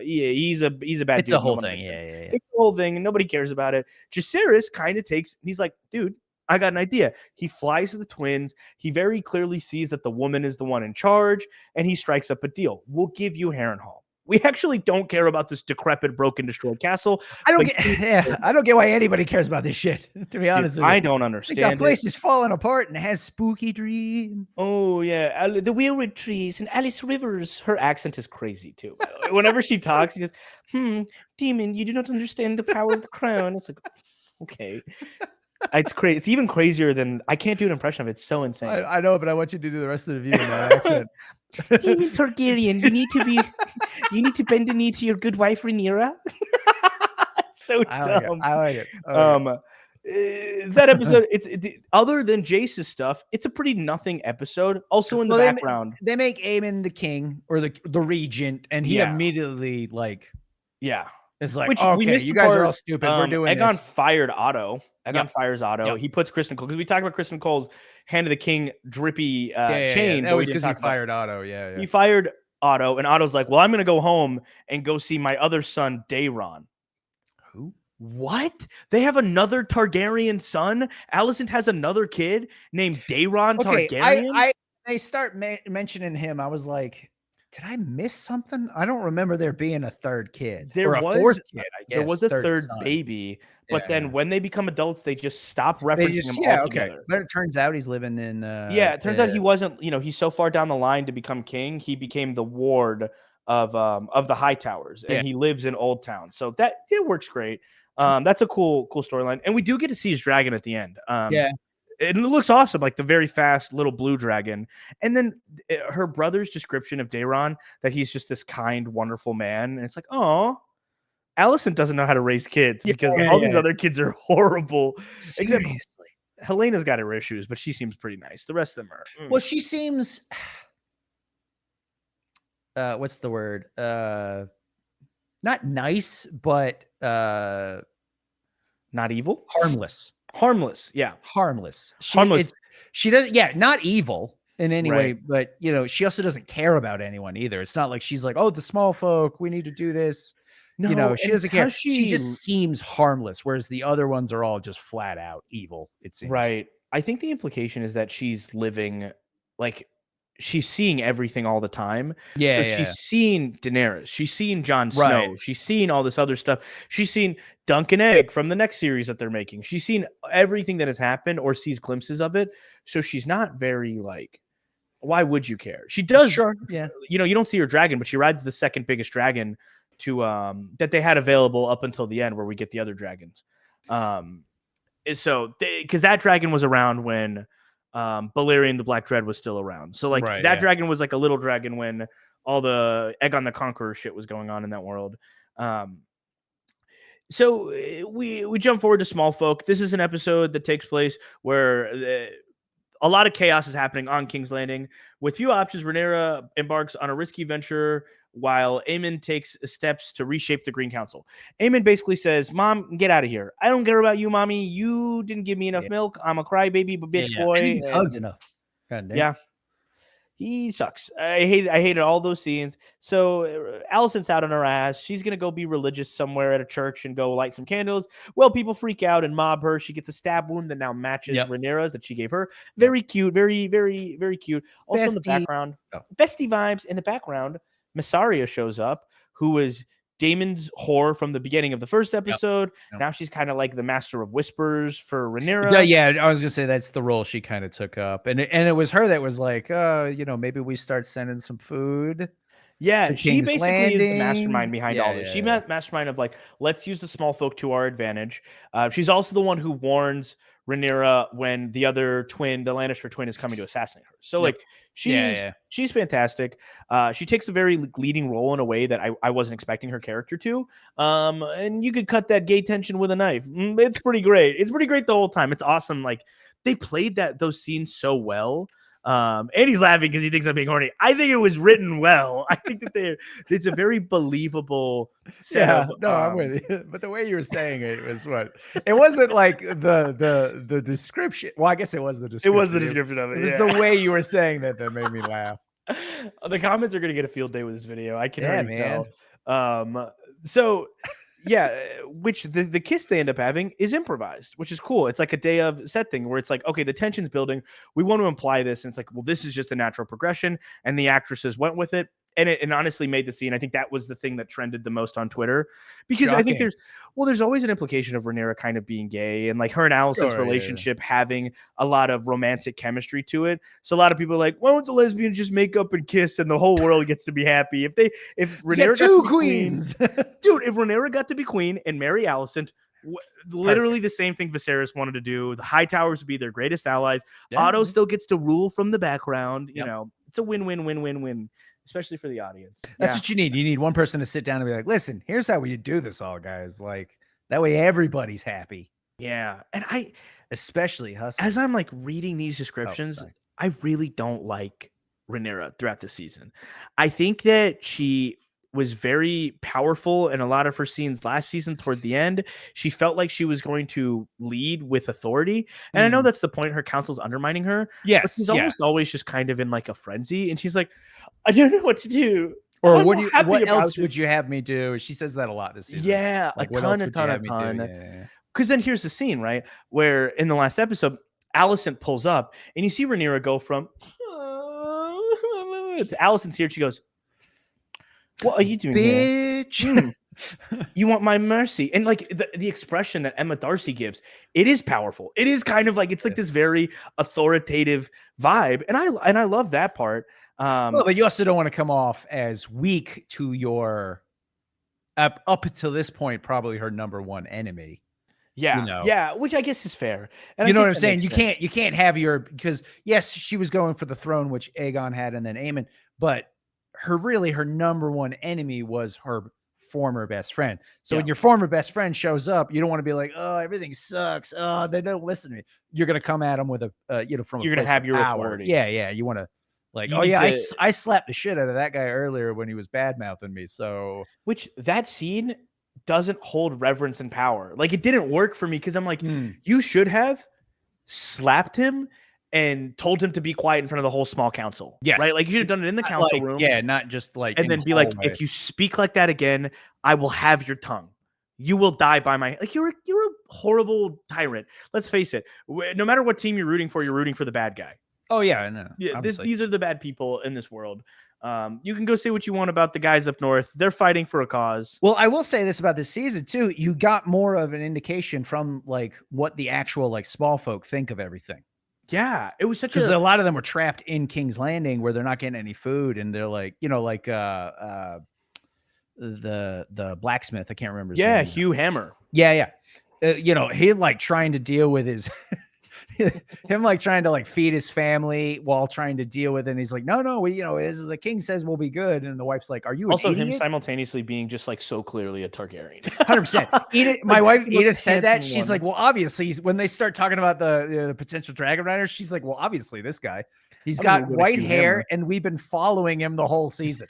Speaker 2: he's a bad dude.
Speaker 1: It's a whole thing. Yeah.
Speaker 2: It's a whole thing, and nobody cares about it. Jacaerys kind of he's like, dude, I got an idea. He flies to the twins. He very clearly sees that the woman is the one in charge, and he strikes up a deal. We'll give you Harron Hall. We actually don't care about this decrepit, broken, destroyed castle.
Speaker 1: I don't get why anybody cares about this shit, to be honest with you.
Speaker 2: I don't understand.
Speaker 1: That place is falling apart and has spooky dreams.
Speaker 2: Oh, yeah. The Weirwood trees and Alice Rivers. Her accent is crazy, too. Whenever she talks, she goes, Demon, you do not understand the power of the crown. It's like, okay. It's crazy. It's even crazier than I can't do an impression of it. It's so insane.
Speaker 1: I know, but I want you to do the rest of the review in that accent.
Speaker 2: Demon Targaryen, you need to bend the knee to your good wife Rhaenyra. So dumb.
Speaker 1: I like it.
Speaker 2: That episode, other than Jace's stuff, it's a pretty nothing episode. Also in the background,
Speaker 1: they make Aemon the king or the regent, and he immediately it's like, okay, you guys are all stupid. We're doing
Speaker 2: Aegon
Speaker 1: this.
Speaker 2: Fired Otto. Aegon fires Otto. He puts Chris Nicole, because we talked about Chris Nicole's Hand of the King drippy chain.
Speaker 1: That was because he fired Otto. Yeah.
Speaker 2: He fired Otto, and Otto's like, well, I'm going to go home and go see my other son, Daeron.
Speaker 1: Who?
Speaker 2: What? They have another Targaryen son? Alicent has another kid named Daeron Targaryen?
Speaker 1: They start mentioning him. I was like, did I miss something? I don't remember there being a third kid.
Speaker 2: There was
Speaker 1: a fourth kid, I guess.
Speaker 2: There was a third baby, but then when they become adults, they just stop referencing him altogether.
Speaker 1: Okay. But it turns out he's living in.
Speaker 2: It turns out he wasn't. He's so far down the line to become king. He became the ward of the High Towers, and he lives in Old Town. So that works great. That's a cool storyline, and we do get to see his dragon at the end. It looks awesome, like the very fast little blue dragon. And then her brother's description of Daeron, that he's just this kind, wonderful man. And it's like, oh, Alicent doesn't know how to raise kids because all these other kids are horrible.
Speaker 1: Seriously.
Speaker 2: Helena's got her issues, but she seems pretty nice. The rest of them are.
Speaker 1: Well, she seems. what's the word? Not nice, but
Speaker 2: Not evil?
Speaker 1: harmless.
Speaker 2: Harmless. Yeah.
Speaker 1: Harmless.
Speaker 2: Harmless.
Speaker 1: She doesn't, yeah, not evil in any way,
Speaker 2: Right.
Speaker 1: but she also doesn't care about anyone either. It's not like she's like, oh, the small folk, we need to do this.
Speaker 2: No,
Speaker 1: She
Speaker 2: and it's
Speaker 1: doesn't care.
Speaker 2: how
Speaker 1: She
Speaker 2: she
Speaker 1: just seems harmless, whereas the other ones are all just flat out evil, it seems.
Speaker 2: right. I think the implication is that she's living like she's seeing everything all the time. So
Speaker 1: Yeah,
Speaker 2: she's
Speaker 1: yeah.
Speaker 2: seen Daenerys, she's seen Jon
Speaker 1: Right.
Speaker 2: Snow, she's seen all this other stuff. She's seen Dunk and Egg from the next series that they're making. She's seen everything that has happened or sees glimpses of it. So she's not very like, why would you care? She does,
Speaker 1: Sure. Yeah.
Speaker 2: you don't see her dragon, but she rides the second biggest dragon to that they had available up until the end where we get the other dragons. So because that dragon was around when Balerion the Black Dread was still around. So like
Speaker 1: Right,
Speaker 2: that
Speaker 1: yeah.
Speaker 2: dragon was like a little dragon when all the Aegon the Conqueror shit was going on in that world. So we jump forward to Smallfolk. This is an episode that takes place where a lot of chaos is happening on King's Landing. With few options, Rhaenyra embarks on a risky venture while Aemon takes steps to reshape the Green Council. Aemon basically says, Mom, get out of here. I don't care about you, Mommy. You didn't give me enough milk. I'm a crybaby, but bitch boy.
Speaker 1: I didn't get hugged enough. God damn.
Speaker 2: Yeah. He sucks. I hated all those scenes. So Alicent's out on her ass. She's gonna go be religious somewhere at a church and go light some candles. Well, people freak out and mob her. She gets a stab wound that now matches Rhaenyra's that she gave her. Very cute. Very, very, very cute. Also in the background, bestie vibes. In the background, Massaria shows up, who was Damon's whore from the beginning of the first episode. Now she's kind of like the master of whispers for Rhaenyra.
Speaker 1: Yeah, I was gonna say that's the role she kind of took up, and it was her that was like, maybe we start sending some food.
Speaker 2: Yeah, she
Speaker 1: King's
Speaker 2: basically is the
Speaker 1: Landing.
Speaker 2: mastermind behind all this. She mastermind of like, let's use the small folk to our advantage. She's also the one who warns Rhaenyra when the other twin, the Lannister twin, is coming to assassinate her. So like, she's fantastic. She takes a very leading role in a way that I wasn't expecting her character to. And you could cut that gay tension with a knife. It's pretty great. It's pretty great the whole time. It's awesome. Like they played those scenes so well. And he's laughing because he thinks I'm being horny. I think it was written well. I think that it's a very believable set of,
Speaker 1: I'm with you. But the way you were saying it was it wasn't like the description. Well, I guess it was the description.
Speaker 2: It was the description of it.
Speaker 1: It was the way you were saying that made me laugh.
Speaker 2: The comments are gonna get a field day with this video. I can already tell. So yeah, which the kiss they end up having is improvised, which is cool. It's like a day of set thing where it's like, okay, the tension's building. We want to imply this. And it's like, well, this is just a natural progression. And the actresses went with it. And it honestly made the scene. I think that was the thing that trended the most on Twitter because I think there's always an implication of Rhaenyra kind of being gay and like her and Alicent's relationship having a lot of romantic chemistry to it. So a lot of people are like, why don't the lesbians just make up and kiss and the whole world gets to be happy? If Rhaenyra got to be queens, dude, if Rhaenyra got to be queen and marry Alicent, literally the same thing Viserys wanted to do. The High Towers would be their greatest allies. Otto still gets to rule from the background. You know, it's a win-win-win-win-win. Especially for the audience.
Speaker 1: That's what you need. You need one person to sit down and be like, listen, here's how we do this all, guys. Like, that way everybody's happy.
Speaker 2: Yeah. And
Speaker 1: especially Hassan.
Speaker 2: As I'm like reading these descriptions, I really don't like Rhaenyra throughout the season. I think that she was very powerful in a lot of her scenes last season toward the end. She felt like she was going to lead with authority. And I know that's the point. Her council's undermining her.
Speaker 1: Yes.
Speaker 2: But she's almost always just kind of in like a frenzy. And she's like, I don't know what to do.
Speaker 1: Or what else would you have me do? She says that a lot this season.
Speaker 2: Yeah, like a ton. Because then here's the scene, right? Where in the last episode, Alicent pulls up and you see Rhaenyra go from to Alicent's here. She goes, what are you doing,
Speaker 1: bitch?
Speaker 2: You want my mercy? And like the expression that Emma Darcy gives, it is powerful. It is kind of like it's like this very authoritative vibe, and I love that part.
Speaker 1: Well, but you also don't want to come off as weak to your up until this point, probably her number one enemy.
Speaker 2: Yeah, yeah, which I guess is fair.
Speaker 1: And you know what I'm saying? You can't have because yes, she was going for the throne, which Aegon had, and then Aemon, but her number one enemy was her former best friend. So when your former best friend shows up, you don't want to be like, oh, everything sucks. Oh, they don't listen to me. You're gonna come at them with you're
Speaker 2: gonna have your authority.
Speaker 1: Yeah, you want to Like,
Speaker 2: You
Speaker 1: oh
Speaker 2: need
Speaker 1: yeah,
Speaker 2: to-
Speaker 1: I slapped the shit out of that guy earlier when he was bad mouthing me. So
Speaker 2: which that scene doesn't hold reverence and power. Like it didn't work for me because I'm like, you should have slapped him and told him to be quiet in front of the whole small council.
Speaker 1: yes,
Speaker 2: Right? Like you should have done it in the
Speaker 1: Not
Speaker 2: council
Speaker 1: like,
Speaker 2: room.
Speaker 1: yeah, not just like
Speaker 2: And
Speaker 1: in
Speaker 2: then
Speaker 1: the
Speaker 2: be like,
Speaker 1: hallway.
Speaker 2: if you speak like that again, I will have your tongue. You will die by my like. You're a horrible tyrant. Let's face it. No matter what team you're rooting for the bad guy.
Speaker 1: Oh yeah, I know.
Speaker 2: Yeah, these are the bad people in this world. You can go say what you want about the guys up north. They're fighting for a cause.
Speaker 1: Well, I will say this about this season too. You got more of an indication from like what the actual like small folk think of everything.
Speaker 2: Yeah, it was such
Speaker 1: Because a lot of them were trapped in King's Landing where they're not getting any food, and they're like, you know, like the blacksmith. I can't remember his name.
Speaker 2: Hugh Hammer.
Speaker 1: Yeah. You know, he like trying to deal with his him like trying to like feed his family while trying to deal with it. And he's like, no, we, you know, as the king says we'll be good. And the wife's like, are you
Speaker 2: also
Speaker 1: an idiot?
Speaker 2: him simultaneously being just like so clearly a Targaryen.
Speaker 1: 100%. Edith, my wife Edith said that.
Speaker 2: handsome
Speaker 1: She's
Speaker 2: one.
Speaker 1: like, well, obviously, when they start talking about the potential dragon riders, she's like, well, obviously, this guy, he's got white hair, and we've been following him the whole season.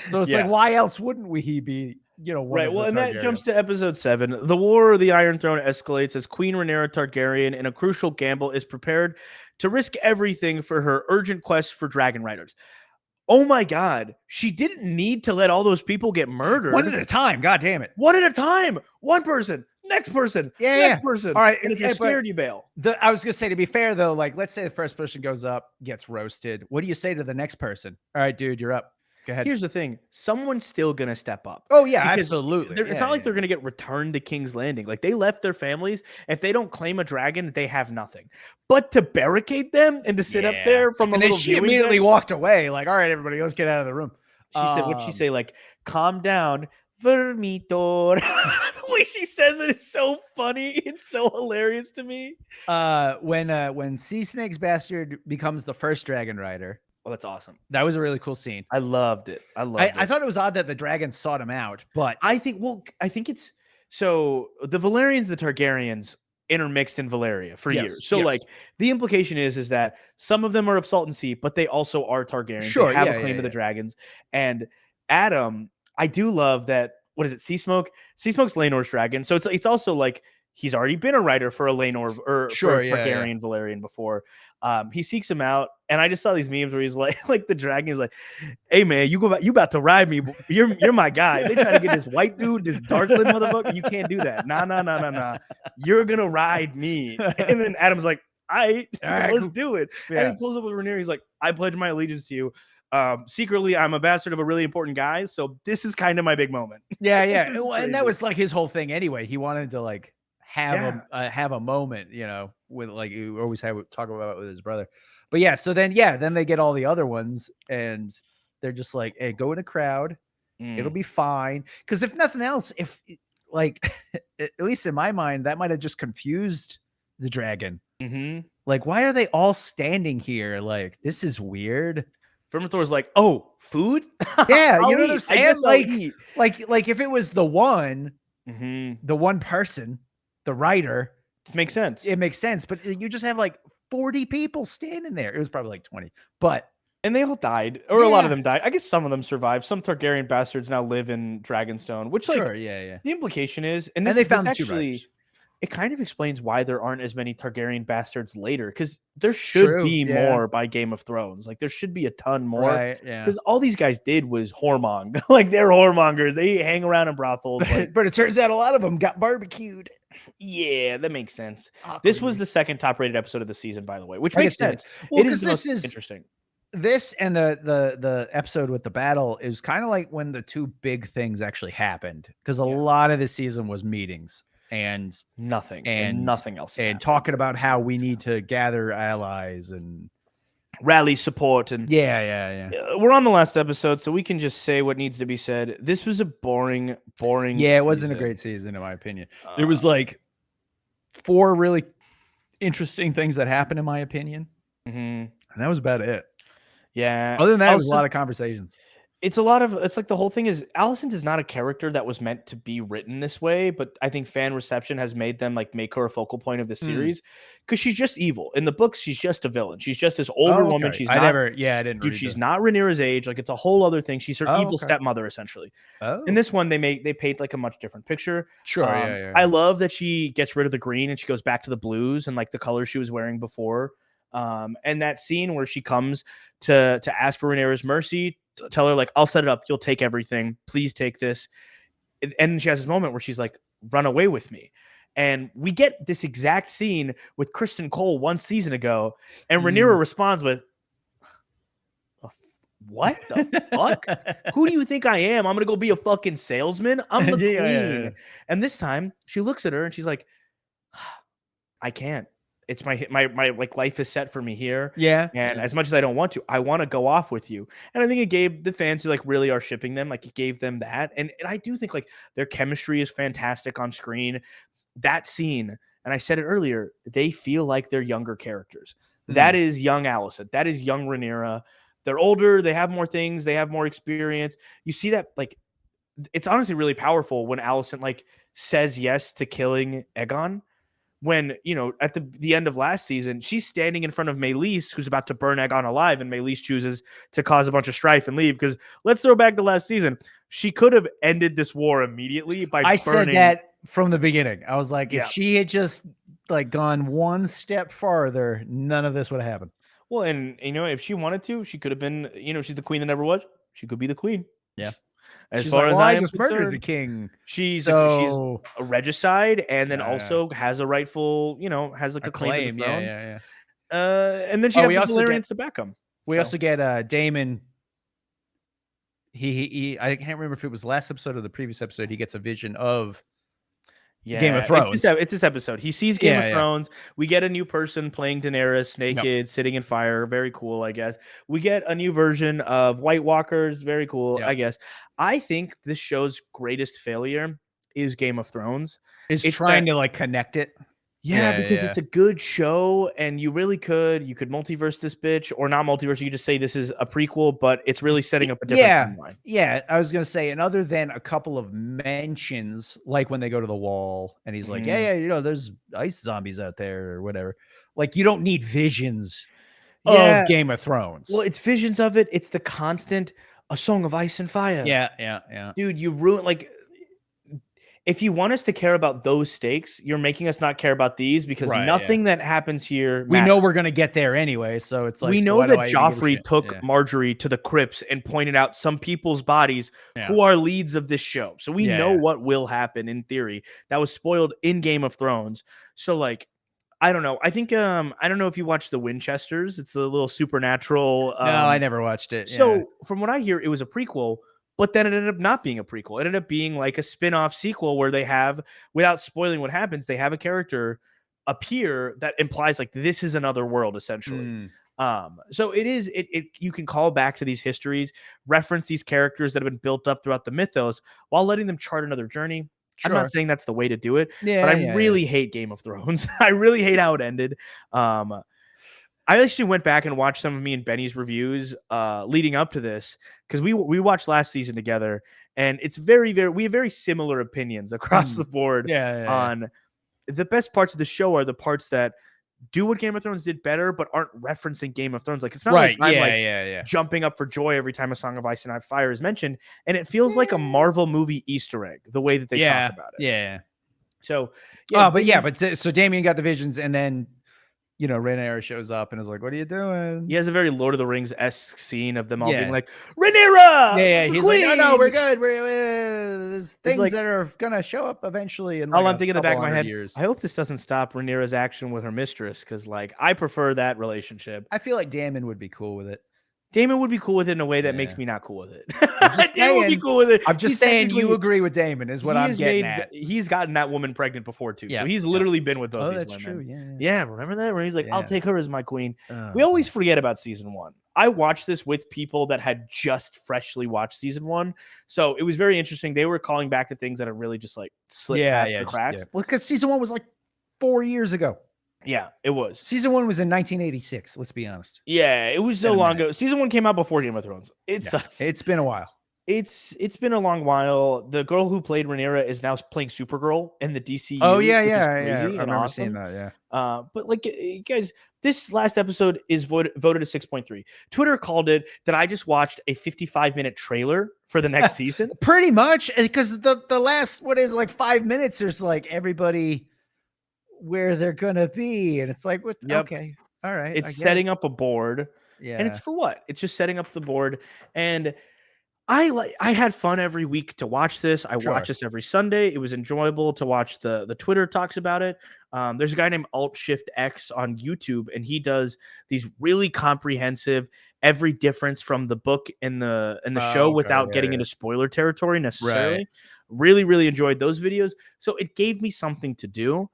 Speaker 1: So it's like, why else wouldn't he be, you know, one
Speaker 2: right?
Speaker 1: of the
Speaker 2: Well, and that
Speaker 1: Targaryens?
Speaker 2: jumps to episode 7. The War of the Iron Throne escalates as Queen Rhaenyra Targaryen, in a crucial gamble, is prepared to risk everything for her urgent quest for dragon riders. Oh my God, she didn't need to let all those people get murdered.
Speaker 1: One at a time. God damn it.
Speaker 2: One at a time. One person. Next person. Next person.
Speaker 1: All right.
Speaker 2: And if you're scared, you bail.
Speaker 1: I was gonna say, to be fair though, like let's say the first person goes up, gets roasted. What do you say to the next person? All right, dude, you're up. Go ahead.
Speaker 2: Here's the thing. Someone's still going to step up.
Speaker 1: Oh, yeah, absolutely.
Speaker 2: It's not like they're going to get returned to King's Landing. Like, they left their families. If they don't claim a dragon, they have nothing. But to barricade them and to sit up there from a
Speaker 1: and
Speaker 2: little
Speaker 1: then she immediately walked away. Like, all right, everybody, let's get out of the room.
Speaker 2: She said, what'd she say? Like, calm down. Vermitor. The way she says it is so funny. It's so hilarious to me.
Speaker 1: When Sea Snake's bastard becomes the first dragon rider.
Speaker 2: Oh, that's awesome.
Speaker 1: That was a really cool scene.
Speaker 2: I loved it.
Speaker 1: I thought it was odd that the dragon sought him out, but
Speaker 2: I think it's so the Valerians, the Targaryens intermixed in Valeria for years. So like the implication is that some of them are of Salt and Sea, but they also are Targaryens.
Speaker 1: Sure,
Speaker 2: they have a claim to the dragons. And Adam, I do love that. What is it? Sea Smoke? Sea Smoke's Laenor's dragon. So it's also like he's already been a writer for a Laenor or for a Targaryen Valerian before. He seeks him out, and I just saw these memes where he's like the dragon is like, "Hey man, you about to ride me? You're my guy." They try to get this white dude, this darkling motherfucker. You can't do that. Nah. You're gonna ride me. And then Adam's like, all right, let's do it. Yeah. And he pulls up with Rhaenyra. He's like, "I pledge my allegiance to you. Secretly, I'm a bastard of a really important guy, so this is kind of my big moment."
Speaker 1: Yeah. And that was like his whole thing anyway. He wanted to like have a moment, you know, with like you always talk about with his brother. But then they get all the other ones, and they're just like, hey, go in a crowd, it'll be fine. Because if nothing else, if like at least in my mind, that might have just confused the dragon. Like, why are they all standing here? Like, this is weird.
Speaker 2: Vermitor's like, oh, food?
Speaker 1: Yeah, you know what I'm saying?
Speaker 2: Like
Speaker 1: if it was the one person, the writer,
Speaker 2: it makes sense.
Speaker 1: It makes sense, but you just have like 40 people standing there. It was probably like 20,
Speaker 2: and they all died, or a lot of them died. I guess some of them survived. Some Targaryen bastards now live in Dragonstone, which the implication is, and they found actually, it kind of explains why there aren't as many Targaryen bastards later, because there should be more by Game of Thrones. Like there should be a ton more, because all these guys did was whoremong. Like they're whoremongers. They hang around in brothels.
Speaker 1: But it turns out a lot of them got barbecued.
Speaker 2: Yeah, that makes sense. This was the second top-rated episode of the season, by the way, which makes sense. Well, it is interesting.
Speaker 1: This and the episode with the battle is kind of like when the two big things actually happened, because a lot of the season was meetings and
Speaker 2: nothing else,
Speaker 1: and talking about how we need to gather allies and
Speaker 2: rally support. And
Speaker 1: we're
Speaker 2: on the last episode, so we can just say what needs to be said. This was a boring
Speaker 1: it wasn't a great season in my opinion. There was like 4 really interesting things that happened in my opinion, and that was about it.
Speaker 2: Yeah,
Speaker 1: other than that, it was a lot of conversations.
Speaker 2: It's a lot of, it's like the whole thing is Alicent is not a character that was meant to be written this way, but I think fan reception has made them like make her a focal point of the series because she's just evil. In the books, she's just a villain. She's just this older woman.
Speaker 1: Okay.
Speaker 2: She's
Speaker 1: I
Speaker 2: not,
Speaker 1: never. Yeah, I didn't
Speaker 2: dude,
Speaker 1: read.
Speaker 2: she's not Rhaenyra's age. Like it's a whole other thing. She's her
Speaker 1: Oh,
Speaker 2: evil
Speaker 1: okay.
Speaker 2: stepmother, essentially.
Speaker 1: Oh,
Speaker 2: In this one, they paint like a much different picture.
Speaker 1: sure. Yeah.
Speaker 2: I love that she gets rid of the green and she goes back to the blues and like the color she was wearing before. And that scene where she comes to ask for Rhaenyra's mercy, tell her like, I'll set it up. You'll take everything. Please take this. And she has this moment where she's like, run away with me. And we get this exact scene with Kristen Cole 1 season ago. And Rhaenyra responds with, what the fuck? Who do you think I am? I'm going to go be a fucking salesman? I'm the queen. Yeah. And this time she looks at her and she's like, I can't. It's my like life is set for me here.
Speaker 1: Yeah.
Speaker 2: And as much as I don't want to, I want to go off with you. And I think it gave the fans who like really are shipping them, like it gave them that. And I do think like their chemistry is fantastic on screen. That scene, and I said it earlier, they feel like they're younger characters. That is young Alicent. That is young Rhaenyra. They're older. They have more things. They have more experience. You see that like it's honestly really powerful when Alicent like says yes to killing Aegon. When, you know, at the end of last season, she's standing in front of Meleys, who's about to burn Aegon alive, and Meleys chooses to cause a bunch of strife and leave. Because let's throw back to last season. She could have ended this war immediately by burning.
Speaker 1: Said that from the beginning. I was like, if she had just like gone one step farther, none of this would have happened.
Speaker 2: Well, and, you know, if she wanted to, she could have been, you know, she's the queen that never was. She could be the queen.
Speaker 1: Yeah.
Speaker 2: As far as I just
Speaker 1: murdered the king.
Speaker 2: She's a regicide, and then also has a rightful, you know, has like a claim to the throne.
Speaker 1: Yeah.
Speaker 2: And then she have the Valyrians to back him.
Speaker 1: We also get Daemon. He I can't remember if it was last episode or the previous episode. He gets a vision of Game of Thrones.
Speaker 2: It's this episode. He sees Game of Thrones. We get a new person playing Daenerys naked, sitting in fire. Very cool, I guess. We get a new version of White Walkers. Very cool, I guess. I think this show's greatest failure is Game of Thrones.
Speaker 1: It's trying to like connect it.
Speaker 2: Yeah, because it's a good show, and you really could multiverse this bitch, or not multiverse. You could just say this is a prequel, but it's really setting up a different timeline.
Speaker 1: Yeah, I was gonna say, and other than a couple of mentions, like when they go to the wall, and he's like, yeah, you know, there's ice zombies out there or whatever. Like, you don't need visions of Game of Thrones.
Speaker 2: Well, it's visions of it. It's the constant A Song of Ice and Fire.
Speaker 1: Yeah.
Speaker 2: Dude, you ruin like. If you want us to care about those stakes, you're making us not care about these because nothing that happens here.
Speaker 1: We know we're going to get there anyway. So it's like,
Speaker 2: we know that Joffrey took Marjorie to the crypts and pointed out some people's bodies who are leads of this show. So we know what will happen in theory. That was spoiled in Game of Thrones. So like, I don't know. I think, I don't know if you watched The Winchesters. It's a little supernatural.
Speaker 1: No, I never watched it.
Speaker 2: So from what I hear, it was a prequel. But then it ended up not being a prequel. It ended up being like a spin-off sequel where they have, without spoiling what happens, they have a character appear that implies like this is another world essentially. So it you can call back to these histories, reference these characters that have been built up throughout the mythos while letting them chart another journey. Sure. I'm not saying that's the way to do it, but I really hate Game of Thrones. I really hate how it ended. I actually went back and watched some of me and Benny's reviews leading up to this because we watched last season together, and it's we have very similar opinions across the board on the best parts of the show are the parts that do what Game of Thrones did better, but aren't referencing Game of Thrones. Like it's not like I'm jumping up for joy every time A Song of Ice and Fire is mentioned, and it feels like a Marvel movie Easter egg the way that they talk about it. So
Speaker 1: so Damien got the visions, and then. You know, Rhaenyra shows up and is like, "What are you doing?"
Speaker 2: He has a very Lord of the Rings-esque scene of them all being like, "Rhaenyra!"
Speaker 1: Yeah, he's like, "No, we're good. There's things that are gonna show up eventually." And
Speaker 2: all I'm thinking in the back of my head, I hope this doesn't stop Rhaenyra's action with her mistress, because like I prefer that relationship.
Speaker 1: I feel like Daemon would be cool with it.
Speaker 2: Daemon would be cool with it in a way that makes me not cool with it.
Speaker 1: Daemon would be cool with it. I'm just saying you agree with Daemon is what I'm getting at.
Speaker 2: He's gotten that woman pregnant before too. So he's literally been with both these women.
Speaker 1: True.
Speaker 2: Yeah, remember that? Where he's like, I'll take her as my queen. We always forget about season 1. I watched this with people that had just freshly watched season 1. So it was very interesting. They were calling back to things that have really just like slipped past the cracks.
Speaker 1: Well, because season 1 was like 4 years ago.
Speaker 2: Yeah, it was.
Speaker 1: Season 1 was in 1986. Let's be honest.
Speaker 2: Yeah, it was so long ago. Season 1 came out before Game of Thrones. It's
Speaker 1: been a while.
Speaker 2: It's been a long while. The girl who played Rhaenyra is now playing Supergirl in the DCU,
Speaker 1: Oh yeah,
Speaker 2: which is
Speaker 1: yeah, yeah.
Speaker 2: crazy
Speaker 1: I
Speaker 2: and
Speaker 1: remember seeing
Speaker 2: awesome.
Speaker 1: that. Yeah.
Speaker 2: But like, guys, this last episode is voted a 6.3. Twitter called it that I just watched a 55-minute trailer for the next season.
Speaker 1: Pretty much, because the last, what is, like 5 minutes, there's like everybody where they're gonna be, and it's like, what?
Speaker 2: Yep.
Speaker 1: Okay, all right, I
Speaker 2: It's
Speaker 1: guess.
Speaker 2: setting up a board.
Speaker 1: Yeah.
Speaker 2: And it's for what? It's just setting up the board. And I had fun every week to watch this. I watch
Speaker 1: Sure.
Speaker 2: this every Sunday. It was enjoyable to watch the Twitter talks about it. There's a guy named Alt Shift X on YouTube, and he does these really comprehensive every difference from the book and the show
Speaker 1: Okay,
Speaker 2: without
Speaker 1: yeah,
Speaker 2: getting
Speaker 1: yeah.
Speaker 2: into spoiler territory necessarily.
Speaker 1: Right.
Speaker 2: Really enjoyed those videos. So it gave me something to do.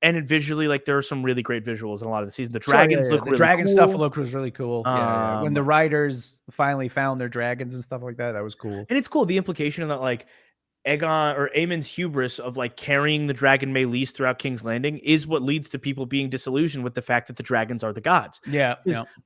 Speaker 2: And it visually, like, there are some really great visuals in a lot of the season. The
Speaker 1: Sure, yeah,
Speaker 2: dragons
Speaker 1: yeah.
Speaker 2: look
Speaker 1: The
Speaker 2: really
Speaker 1: dragon
Speaker 2: cool.
Speaker 1: stuff was really cool. Yeah. When the writers finally found their dragons and stuff like that, that was cool.
Speaker 2: And it's cool. The implication of that, like, Aegon or Aemon's hubris of like carrying the dragon Meleese throughout King's Landing is what leads to people being disillusioned with the fact that the dragons are the gods.
Speaker 1: Yeah.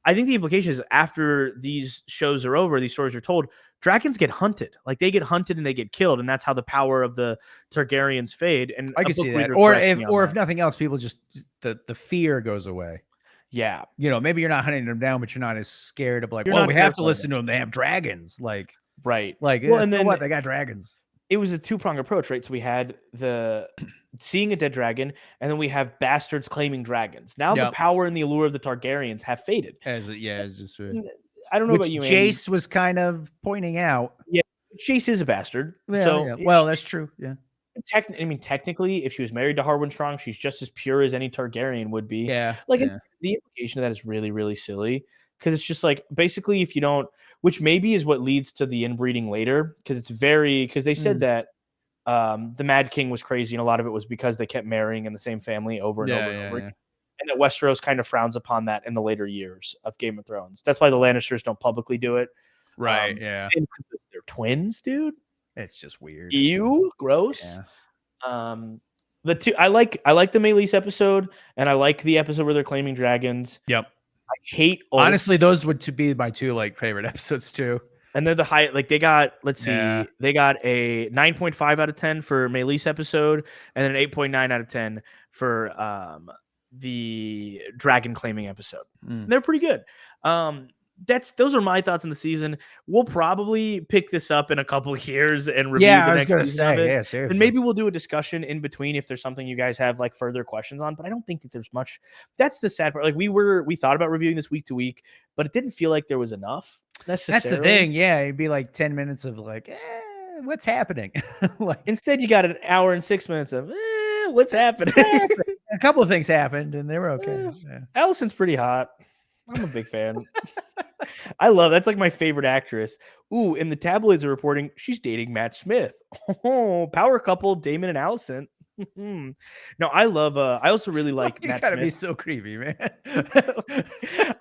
Speaker 2: I think the implication is after these shows are over, these stories are told, dragons get hunted. Like, they get hunted and they get killed, and that's how the power of the Targaryens fade. And
Speaker 1: I
Speaker 2: a
Speaker 1: can
Speaker 2: book
Speaker 1: see that.
Speaker 2: reader
Speaker 1: Or
Speaker 2: corrects
Speaker 1: if
Speaker 2: me on that.
Speaker 1: nothing else, people just the fear goes away.
Speaker 2: Yeah.
Speaker 1: You know, maybe you're not hunting them down, but you're not as scared of like,
Speaker 2: You're
Speaker 1: well,
Speaker 2: not
Speaker 1: we have to
Speaker 2: terrified of
Speaker 1: listen to them. They have dragons. Like,
Speaker 2: Right.
Speaker 1: well,
Speaker 2: Well,
Speaker 1: yeah,
Speaker 2: and
Speaker 1: so
Speaker 2: then
Speaker 1: what? They got dragons.
Speaker 2: it was a two-pronged approach, right? So we had the seeing a dead dragon, and then we have bastards claiming dragons. Now the
Speaker 1: Yep.
Speaker 2: power and the allure of the Targaryens have faded.
Speaker 1: It's just
Speaker 2: I don't know
Speaker 1: which
Speaker 2: about you, Andy.
Speaker 1: Jace was kind of pointing out.
Speaker 2: Yeah, Jace is a bastard.
Speaker 1: Yeah,
Speaker 2: so
Speaker 1: yeah. Well, that's true. Yeah.
Speaker 2: I mean, technically, if she was married to Harwin Strong, she's just as pure as any Targaryen would be.
Speaker 1: Yeah.
Speaker 2: Like,
Speaker 1: yeah.
Speaker 2: the implication of that is really silly, because it's just like, basically, if you don't, which maybe is what leads to the inbreeding later, because they said that the Mad King was crazy, and a lot of it was because they kept marrying in the same family over and over and over again. And that Westeros kind of frowns upon that in the later years of Game of Thrones. That's why the Lannisters don't publicly do it.
Speaker 1: Right. Yeah.
Speaker 2: And they're twins, dude.
Speaker 1: It's just weird.
Speaker 2: Ew, gross.
Speaker 1: Yeah.
Speaker 2: The two I like the Meleese episode, and I like the episode where they're claiming dragons.
Speaker 1: Yep.
Speaker 2: I hate
Speaker 1: honestly, those would to be my two like favorite episodes too.
Speaker 2: And they're the high, like, they got, let's see, they got a 9.5 out of 10 for Meleese episode, and then an 8.9 out of 10 for the dragon claiming episode. They're pretty good. Those are my thoughts on the season. We'll probably pick this up in a couple of years and review the next season of it.
Speaker 1: Yeah, seriously.
Speaker 2: And maybe we'll do a discussion in between if there's something you guys have like further questions on. But I don't think that there's much. That's the sad part. Like, we thought about reviewing this week to week, but it didn't feel like there was enough necessarily.
Speaker 1: That's the thing. Yeah, it'd be like 10 minutes of like, what's happening?
Speaker 2: Like, instead, you got an hour and 6 minutes of what's happening.
Speaker 1: A couple of things happened, and they were okay.
Speaker 2: Allison's pretty hot. I'm a big fan. I love that's like my favorite actress. Ooh, and the tabloids are reporting she's dating Matt Smith. Oh, power couple, Damon and Allison. No, I love. I also really like Matt Smith.
Speaker 1: Be so creepy, man.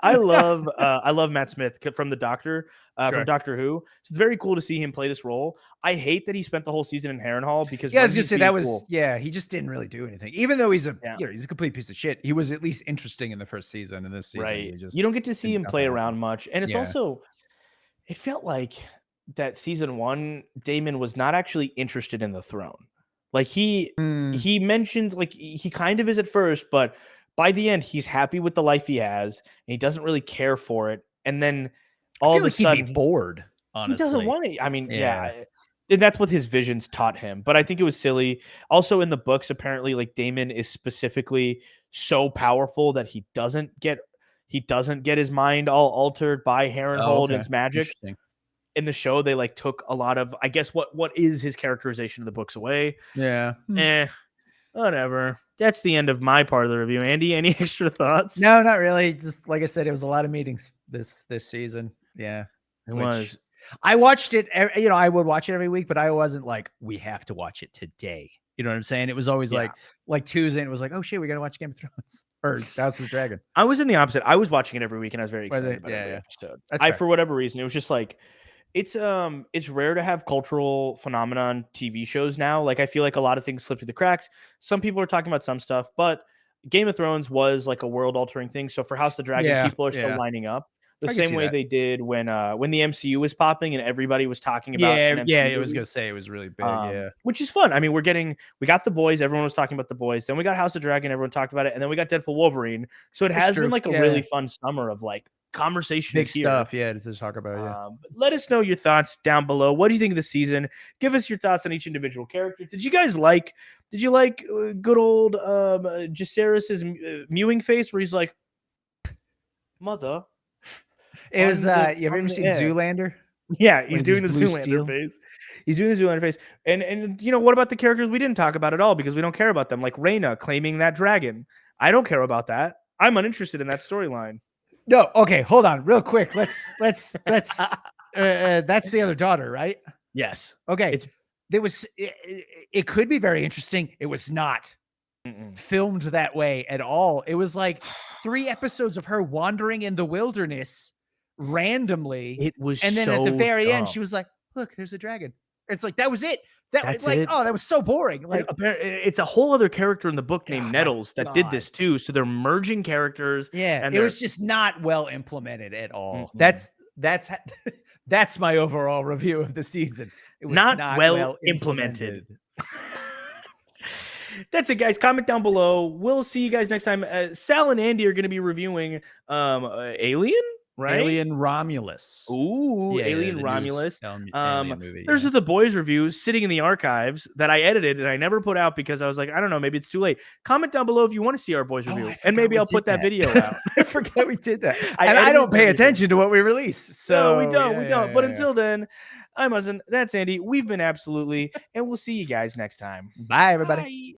Speaker 2: I love Matt Smith from the Doctor, from Doctor Who. So it's very cool to see him play this role. I hate that he spent the whole season in Harron Hall because
Speaker 1: I was gonna say that was he just didn't really do anything. Even though he's he's a complete piece of shit. He was at least interesting in the first season. In this season,
Speaker 2: right? You don't get to see him play around much, and it's also it felt like that season 1, Damon was not actually interested in the throne. Like he mentioned, like he kind of is at first, but by the end, he's happy with the life he has, and he doesn't really care for it. And then all of a sudden,
Speaker 1: he'd be bored. Honestly,
Speaker 2: he doesn't want it. I mean, and that's what his visions taught him. But I think it was silly. Also, in the books, apparently, like Damon is specifically so powerful that he doesn't get his mind all altered by Harron Hall and its magic. In the show, they like took a lot of, I guess, what is his characterization of the books away.
Speaker 1: Yeah.
Speaker 2: Whatever. That's the end of my part of the review. Andy, any extra thoughts?
Speaker 1: No, not really. Just like I said, it was a lot of meetings this season. Yeah,
Speaker 2: it was.
Speaker 1: I watched it. You know, I would watch it every week, but I wasn't like, we have to watch it today. You know what I'm saying? It was always like Tuesday, and it was like, oh shit, we got to watch Game of Thrones or House of the Dragon.
Speaker 2: I was in the opposite. I was watching it every week, and I was very excited about every episode. For whatever reason, it was just like, it's rare to have cultural phenomenon TV shows now. Like, I feel like a lot of things slip through the cracks. Some people are talking about some stuff, but Game of Thrones was like a world altering thing. So for House of the Dragon, people are still lining up. the
Speaker 1: I can
Speaker 2: same
Speaker 1: see
Speaker 2: way
Speaker 1: that.
Speaker 2: they did when the MCU was popping and everybody was talking about an MCU
Speaker 1: Yeah, I was
Speaker 2: movie.
Speaker 1: gonna say it was really big. Yeah,
Speaker 2: Which is fun. I mean, we got The Boys. Everyone was talking about The Boys. Then we got House of Dragon. Everyone talked about it. And then we got Deadpool Wolverine. So it
Speaker 1: that's
Speaker 2: has been
Speaker 1: true.
Speaker 2: like a really fun summer of like conversation
Speaker 1: big
Speaker 2: is here.
Speaker 1: stuff. Yeah, to talk about. Yeah.
Speaker 2: But let us know your thoughts down below. What do you think of the season? Give us your thoughts on each individual character. Did you like good old Jacerys's mewing face where he's like, "Mother"?
Speaker 1: It was. You have
Speaker 2: on
Speaker 1: ever
Speaker 2: the
Speaker 1: seen
Speaker 2: air.
Speaker 1: Zoolander?
Speaker 2: Yeah,
Speaker 1: When
Speaker 2: he's
Speaker 1: it's
Speaker 2: doing the
Speaker 1: just blue
Speaker 2: Zoolander
Speaker 1: steel?
Speaker 2: face. He's doing the Zoolander face. And you know, what about the characters we didn't talk about at all because we don't care about them, like Rhaenyra claiming that dragon? I don't care about that. I'm uninterested in that storyline.
Speaker 1: No. Okay, hold on, real quick. Let's. That's the other daughter, right?
Speaker 2: Yes.
Speaker 1: Okay. It could be very interesting. It was not filmed that way at all. It was like 3 episodes of her wandering in the wilderness randomly.
Speaker 2: It was
Speaker 1: And then at the
Speaker 2: so
Speaker 1: very end,
Speaker 2: dumb.
Speaker 1: she was like, "Look, there's a dragon." It's like, that was it. That was
Speaker 2: That's
Speaker 1: like,
Speaker 2: it.
Speaker 1: oh, that was so boring. Like,
Speaker 2: It's a whole other character in the book named
Speaker 1: oh my
Speaker 2: Nettles that did
Speaker 1: God.
Speaker 2: this too. So they're merging characters.
Speaker 1: Yeah,
Speaker 2: And
Speaker 1: it was just not well implemented at all.
Speaker 2: Mhm.
Speaker 1: That's my overall review of the season. It was
Speaker 2: not
Speaker 1: not
Speaker 2: well implemented. That's it, guys. Comment down below. We'll see you guys next time. Sal and Andy are going to be reviewing Alien, right?
Speaker 1: Alien Romulus.
Speaker 2: Ooh,
Speaker 1: Yeah,
Speaker 2: Alien
Speaker 1: the
Speaker 2: Romulus.
Speaker 1: Alien movie.
Speaker 2: There's
Speaker 1: Yeah.
Speaker 2: The Boys review sitting in the archives that I edited and I never put out because I was like, I don't know, maybe it's too late. Comment down below if you want to see our Boys review, and maybe I'll put that video out.
Speaker 1: I forgot we did that.
Speaker 2: I
Speaker 1: And I don't
Speaker 2: edited
Speaker 1: pay
Speaker 2: everything.
Speaker 1: attention to what we release. So
Speaker 2: No, we don't.
Speaker 1: yeah.
Speaker 2: But until then, I'm Hassan. That's Andy. We've been Absolutely, and we'll see you guys next time.
Speaker 1: Bye, everybody.
Speaker 2: Bye.